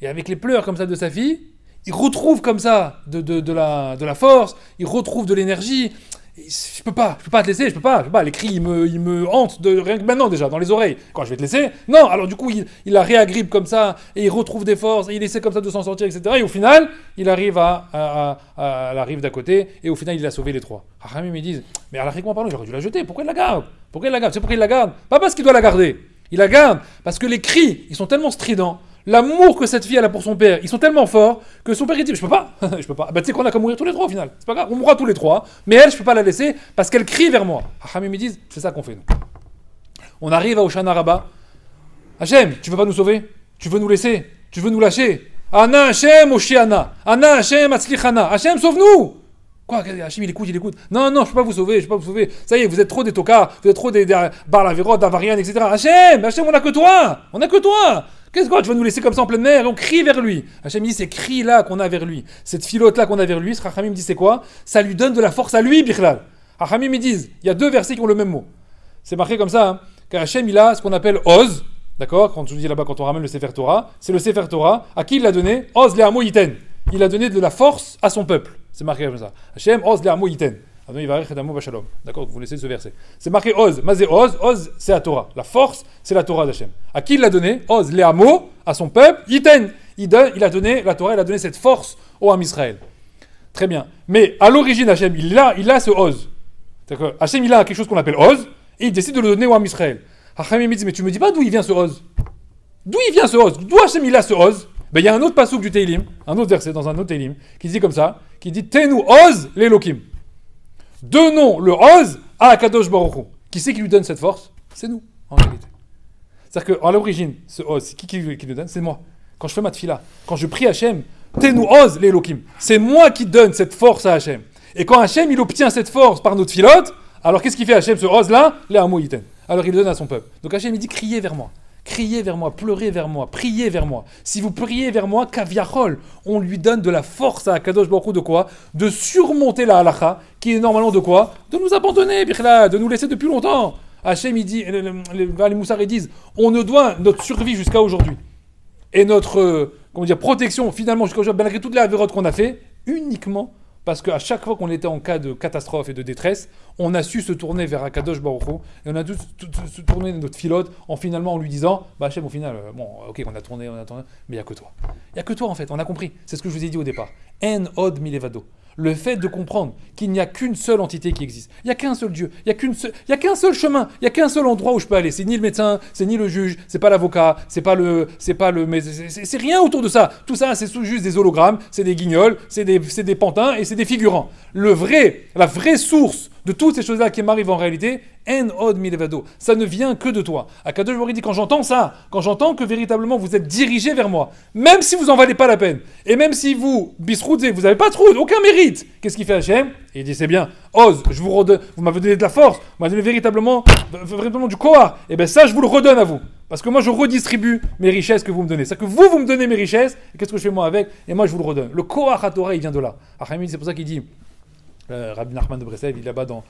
et avec les pleurs comme ça de sa fille, il retrouve comme ça de la force, il retrouve de l'énergie. Je peux pas te laisser, je peux pas. Les cris, ils me hantent rien que maintenant déjà, dans les oreilles. Quand je vais te laisser, non. Alors du coup, il la réagrippe comme ça, et il retrouve des forces, et il essaie comme ça de s'en sortir, etc. Et au final, il arrive à la rive d'à côté, et au final, il a sauvé les 3. Hachamim me disent, mais à l'arrière parlant, j'aurais dû la jeter, pourquoi il la garde? C'est pourquoi il la garde? Pas parce qu'il doit la garder, il la garde, parce que les cris, ils sont tellement stridents. L'amour que cette fille a pour son père, ils sont tellement forts que son père il dit je peux pas. Bah tu sais qu'on a qu'à mourir tous les 3 au final. C'est pas grave, on mourra tous les 3, mais elle je peux pas la laisser parce qu'elle crie vers moi. Hachamim me disent c'est ça qu'on fait nous. On arrive à Hoshana Rabbah. Hachem, tu veux pas nous sauver? Tu veux nous laisser? Tu veux nous lâcher? Ana Hachem Oshiana. Ana Hachem Atzlichana. Hachem sauve-nous. Quoi? Hachem il écoute. Non, je peux pas vous sauver, Ça y est, vous êtes trop des tocards, vous êtes trop des Bar Laverot, d'Avarian, etc. Hachem, on a que toi. Qu'est-ce que tu vas nous laisser comme ça en pleine mer? On crie vers lui. Hachem dit, ces cris-là qu'on a vers lui, cette filote-là qu'on a vers lui, ce Hachamim dit, c'est quoi? Ça lui donne de la force à lui, Bichlal. Hachamim, ils disent, il y a 2 versets qui ont le même mot. C'est marqué comme ça, hein, qu'Hachem, il a ce qu'on appelle Oz, d'accord? Quand je dis là-bas, quand on ramène le Sefer Torah, c'est le Sefer Torah. À qui il l'a donné? Oz le'amo yiten. Il a donné de la force à son peuple. C'est marqué comme ça. Hachem, Oz le'amo yiten. D'accord, vous laissez ce verset. C'est marqué Oz. Mazé Oz. Oz, c'est la Torah. La force, c'est la Torah d'Hachem. À qui il l'a donné? Oz, Léamo, à son peuple. Yiten. Il a donné, la Torah, il a donné cette force au Ham Israël. Très bien. Mais à l'origine, Hachem, il a ce Oz. C'est-à-dire que Hachem, il a quelque chose qu'on appelle Oz, et il décide de le donner au Ham Israël. Hachem, il me dit, mais tu me dis pas d'où il vient ce Oz? D'où il vient ce Oz? D'où Hachem, il a ce Oz? Ben, il y a un autre pasouk du Teilim, un autre verset dans un autre Teilim, qui dit comme ça, qui dit Tenu Oz l'Elokim. Donnons le Oz à Akadosh Baruch Hu. Qui c'est qui lui donne cette force? C'est nous, en réalité. C'est-à-dire qu'à l'origine, ce Oz, qui lui donne? C'est moi. Quand je fais ma tfila, quand je prie Hachem, Tenu Oz l'Elokim. C'est moi qui donne cette force à Hachem. Et quand Hachem, il obtient cette force par notre filote, alors qu'est-ce qu'il fait Hachem, ce Oz-là? Les Amo Yiten. Alors il le donne à son peuple. Donc Hachem, il dit criez vers moi. criez vers moi, pleurez vers moi, priez vers moi. Si vous priez vers moi, kaviachol, on lui donne de la force à Akadosh Baruch Hu de quoi? De surmonter la halakha, qui est normalement de quoi? De nous abandonner, bichla, de nous laisser depuis longtemps. Hachem, il dit, les Moussards disent, on ne doit notre survie jusqu'à aujourd'hui et notre protection finalement jusqu'à aujourd'hui, malgré toutes les avérotes qu'on a fait, uniquement parce qu'à chaque fois qu'on était en cas de catastrophe et de détresse, on a su se tourner vers Akadosh Baruch Hu, et on a tous se tourner notre filote en lui disant, bah Hachem, au final, ok, on a tourné, mais il n'y a que toi. Il n'y a que toi en fait, on a compris. C'est ce que je vous ai dit au départ. En od milevado. Le fait de comprendre qu'il n'y a qu'une seule entité qui existe. Il n'y a qu'un seul Dieu. Il n'y a qu'un seul chemin. Il n'y a qu'un seul endroit où je peux aller. C'est ni le médecin, c'est ni le juge, c'est pas l'avocat, c'est rien autour de ça. Tout ça, c'est juste des hologrammes, c'est des guignols, c'est des pantins et c'est des figurants. La vraie source de toutes ces choses-là qui m'arrivent en réalité, en od milevado, ça ne vient que de toi. Akadosh Baruch Hu dit, quand j'entends ça, quand j'entends que véritablement vous êtes dirigé vers moi, même si vous en valez pas la peine, et même si vous, bisroudez, vous n'avez pas trop, aucun mérite, qu'est-ce qu'il fait Hachem? Il dit, c'est bien, Oz, je vous redonne, vous m'avez donné de la force, vous m'avez donné véritablement du koar, et bien ça je vous le redonne à vous. Parce que moi je redistribue mes richesses que vous me donnez. C'est-à-dire que vous me donnez mes richesses, et qu'est-ce que je fais moi avec? Et moi je vous le redonne. Le koar à Torah, il vient de là. Achim, c'est pour ça qu'il dit, Rabbi Nachman de Breslev, il est là-bas dans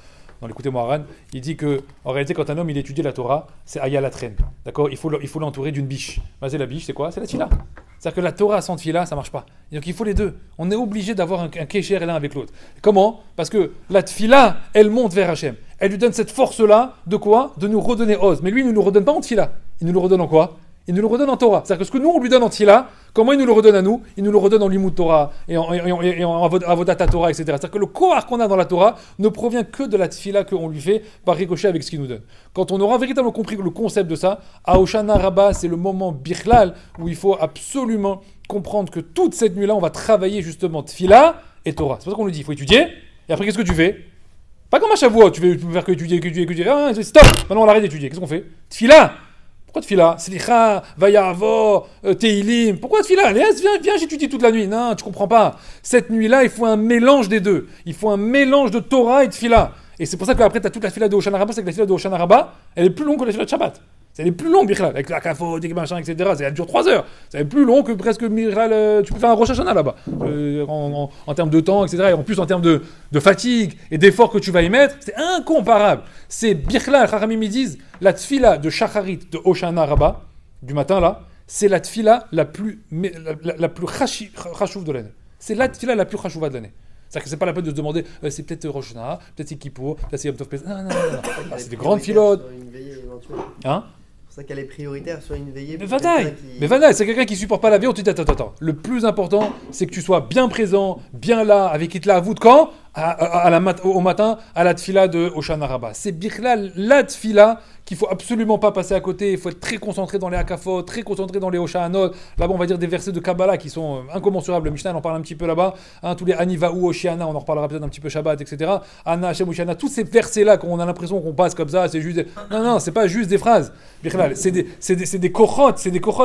l'écouté Moharan, il dit que en réalité quand un homme il étudie la Torah, c'est Aya la traîne. D'accord? Il faut l'entourer d'une biche. C'est la biche, c'est quoi? C'est la tfila. C'est-à-dire que la Torah sans tfila, ça marche pas. Et donc il faut les deux. On est obligé d'avoir un kécher l'un avec l'autre. Comment? Parce que la tfila, elle monte vers Hachem. Elle lui donne cette force-là de quoi? De nous redonner Oz. Mais lui, il ne nous le redonne pas en tfila. Il nous le redonne en quoi? Il nous le redonne en Torah. C'est-à-dire que ce que nous, on lui donne en tfila, comment il nous le redonne à nous? Il nous le redonne en limud Torah et en avodat Torah, etc. C'est-à-dire que le kohar qu'on a dans la Torah ne provient que de la tfila qu'on lui fait par ricochet avec ce qu'il nous donne. Quand on aura véritablement compris le concept de ça, à Hoshana Rabbah, c'est le moment bichlal où il faut absolument comprendre que toute cette nuit-là, on va travailler justement tfila et Torah. C'est pour ça qu'on nous dit, il faut étudier, et après qu'est-ce que tu fais? Pas comme à Shavuot, tu veux faire que étudier. Ah, stop! Maintenant on arrête d'étudier. Qu'est-ce qu'on fait? Tfila! Pourquoi tfila? Slicha, Vayavo, Teilim. Pourquoi tfila? Allez, viens, j'étudie toute la nuit. Non, tu comprends pas. Cette nuit-là, il faut un mélange des deux. Il faut un mélange de Torah et de tfila. Et c'est pour ça qu'après, tu as toute la tfila de Hoshana Rabbah, c'est que la tfila de Hoshana Rabbah, elle est plus longue que la tfila de Shabbat. Elle est plus longue, Bichlal, avec la kafot, des machins, etc. Elle dure 3 heures. C'est plus long que presque Bichlal. Tu peux faire un Rosh Hashanah là-bas. En termes de temps, etc. Et en plus, en termes de fatigue et d'effort que tu vas y mettre, c'est incomparable. C'est Bichlal, Chachamim disent, la tfila de Shacharit de Hoshana Rabbah, du matin là, c'est la tfila la plus chachouf de l'année. C'est la tfila la plus chachouva de l'année. C'est-à-dire que c'est pas la peine de se demander, c'est peut-être Rosh Hashanah, peut-être c'est Kippour, peut-être c'est Yom Tov Pesach. Non. C'est des grandes filotes. Hein? C'est pour ça qu'elle est prioritaire sur une veillée. Mais Vadaï, c'est quelqu'un qui supporte pas la vie, on te dit attends. Le plus important, c'est que tu sois bien présent, bien là, avec Hitler à vous de quand? Au matin, à la tfila de Hoshana Rabbah. C'est Bichlal, la tfila qu'il faut absolument pas passer à côté. Il faut être très concentré dans les Hakafot, très concentré dans les Hoshanot. Là-bas, on va dire des versets de Kabbalah qui sont incommensurables. Le Mishnah, on en parle un petit peu là-bas. Tous les Anivaou, Oshiana, on en reparlera peut-être un petit peu Shabbat, etc. Anna, Hashem, Oshiana, tous ces versets-là qu'on a l'impression qu'on passe comme ça, c'est juste. Non, c'est pas juste des phrases. Bichlal, c'est des kochot,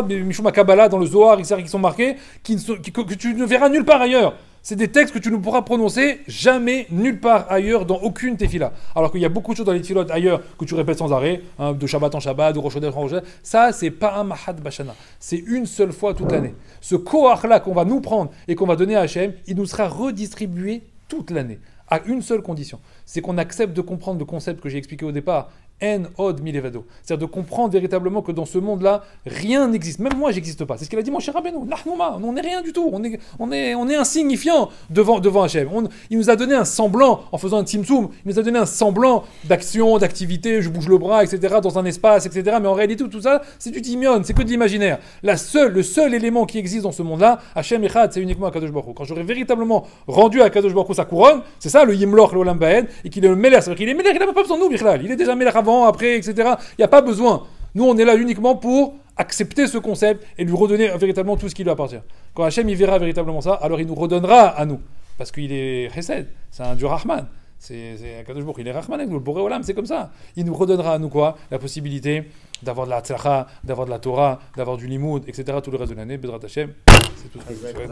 Mishuma Kabbalah dans le Zohar, qui sont marqués, que tu ne verras nulle part ailleurs. C'est des textes que tu ne pourras prononcer jamais, nulle part ailleurs, dans aucune tefila. Alors qu'il y a beaucoup de choses dans les tefilot ailleurs que tu répètes sans arrêt, de Shabbat en Shabbat, de Rosh Hashanah en Rosh Hashanah. Ça, c'est pas un Mahad Bashana. C'est une seule fois toute l'année. Ce koach-là qu'on va nous prendre et qu'on va donner à Hachem, il nous sera redistribué toute l'année. À une seule condition. C'est qu'on accepte de comprendre le concept que j'ai expliqué au départ. En od milevado. C'est-à-dire de comprendre véritablement que dans ce monde-là, rien n'existe. Même moi, j'existe pas. C'est ce qu'il a dit mon cher Rabbeinu. On n'est rien du tout. On est insignifiant devant Hachem. Il nous a donné un semblant, en faisant un tzimtzum, il nous a donné un semblant d'action, d'activité, je bouge le bras, etc., dans un espace, etc. Mais en réalité, tout ça, c'est du dimion, c'est que de l'imaginaire. Le seul élément qui existe dans ce monde-là, Hachem Echad, c'est uniquement Akadosh Baruch Hu. Quand j'aurai véritablement rendu à Akadosh Baruch Hu sa couronne, c'est ça le Yimloch, le Olam Baed, et qu'il est le Melech. C'est-à-dire qu'il est Melech, il n'a pas besoin de nous, Bichlal. Il est déjà Melech avant, après, etc. Il n'y a pas besoin. Nous, on est là uniquement pour accepter ce concept et lui redonner véritablement tout ce qui lui appartient. Quand Hachem il verra véritablement ça, alors il nous redonnera à nous. Parce qu'il est Chesed, c'est un Dieu Rahman. C'est un Kadosh Baruch Hu, il est Rahman avec nous, le Boré Olam, c'est comme ça. Il nous redonnera à nous quoi? La possibilité d'avoir de la tzlacha, d'avoir de la Torah, d'avoir du limoud, etc. tout le reste de l'année. Bezrat Hachem, c'est tout ce que je souhaite.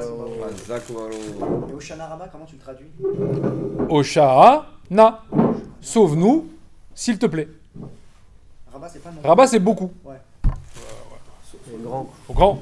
Et Hoshana Rabbah, comment tu le traduis? Oshana, sauve-nous, s'il te plaît. Rabbah, c'est pas non. Rabbah, c'est beaucoup. Ouais. C'est grand. Au grand.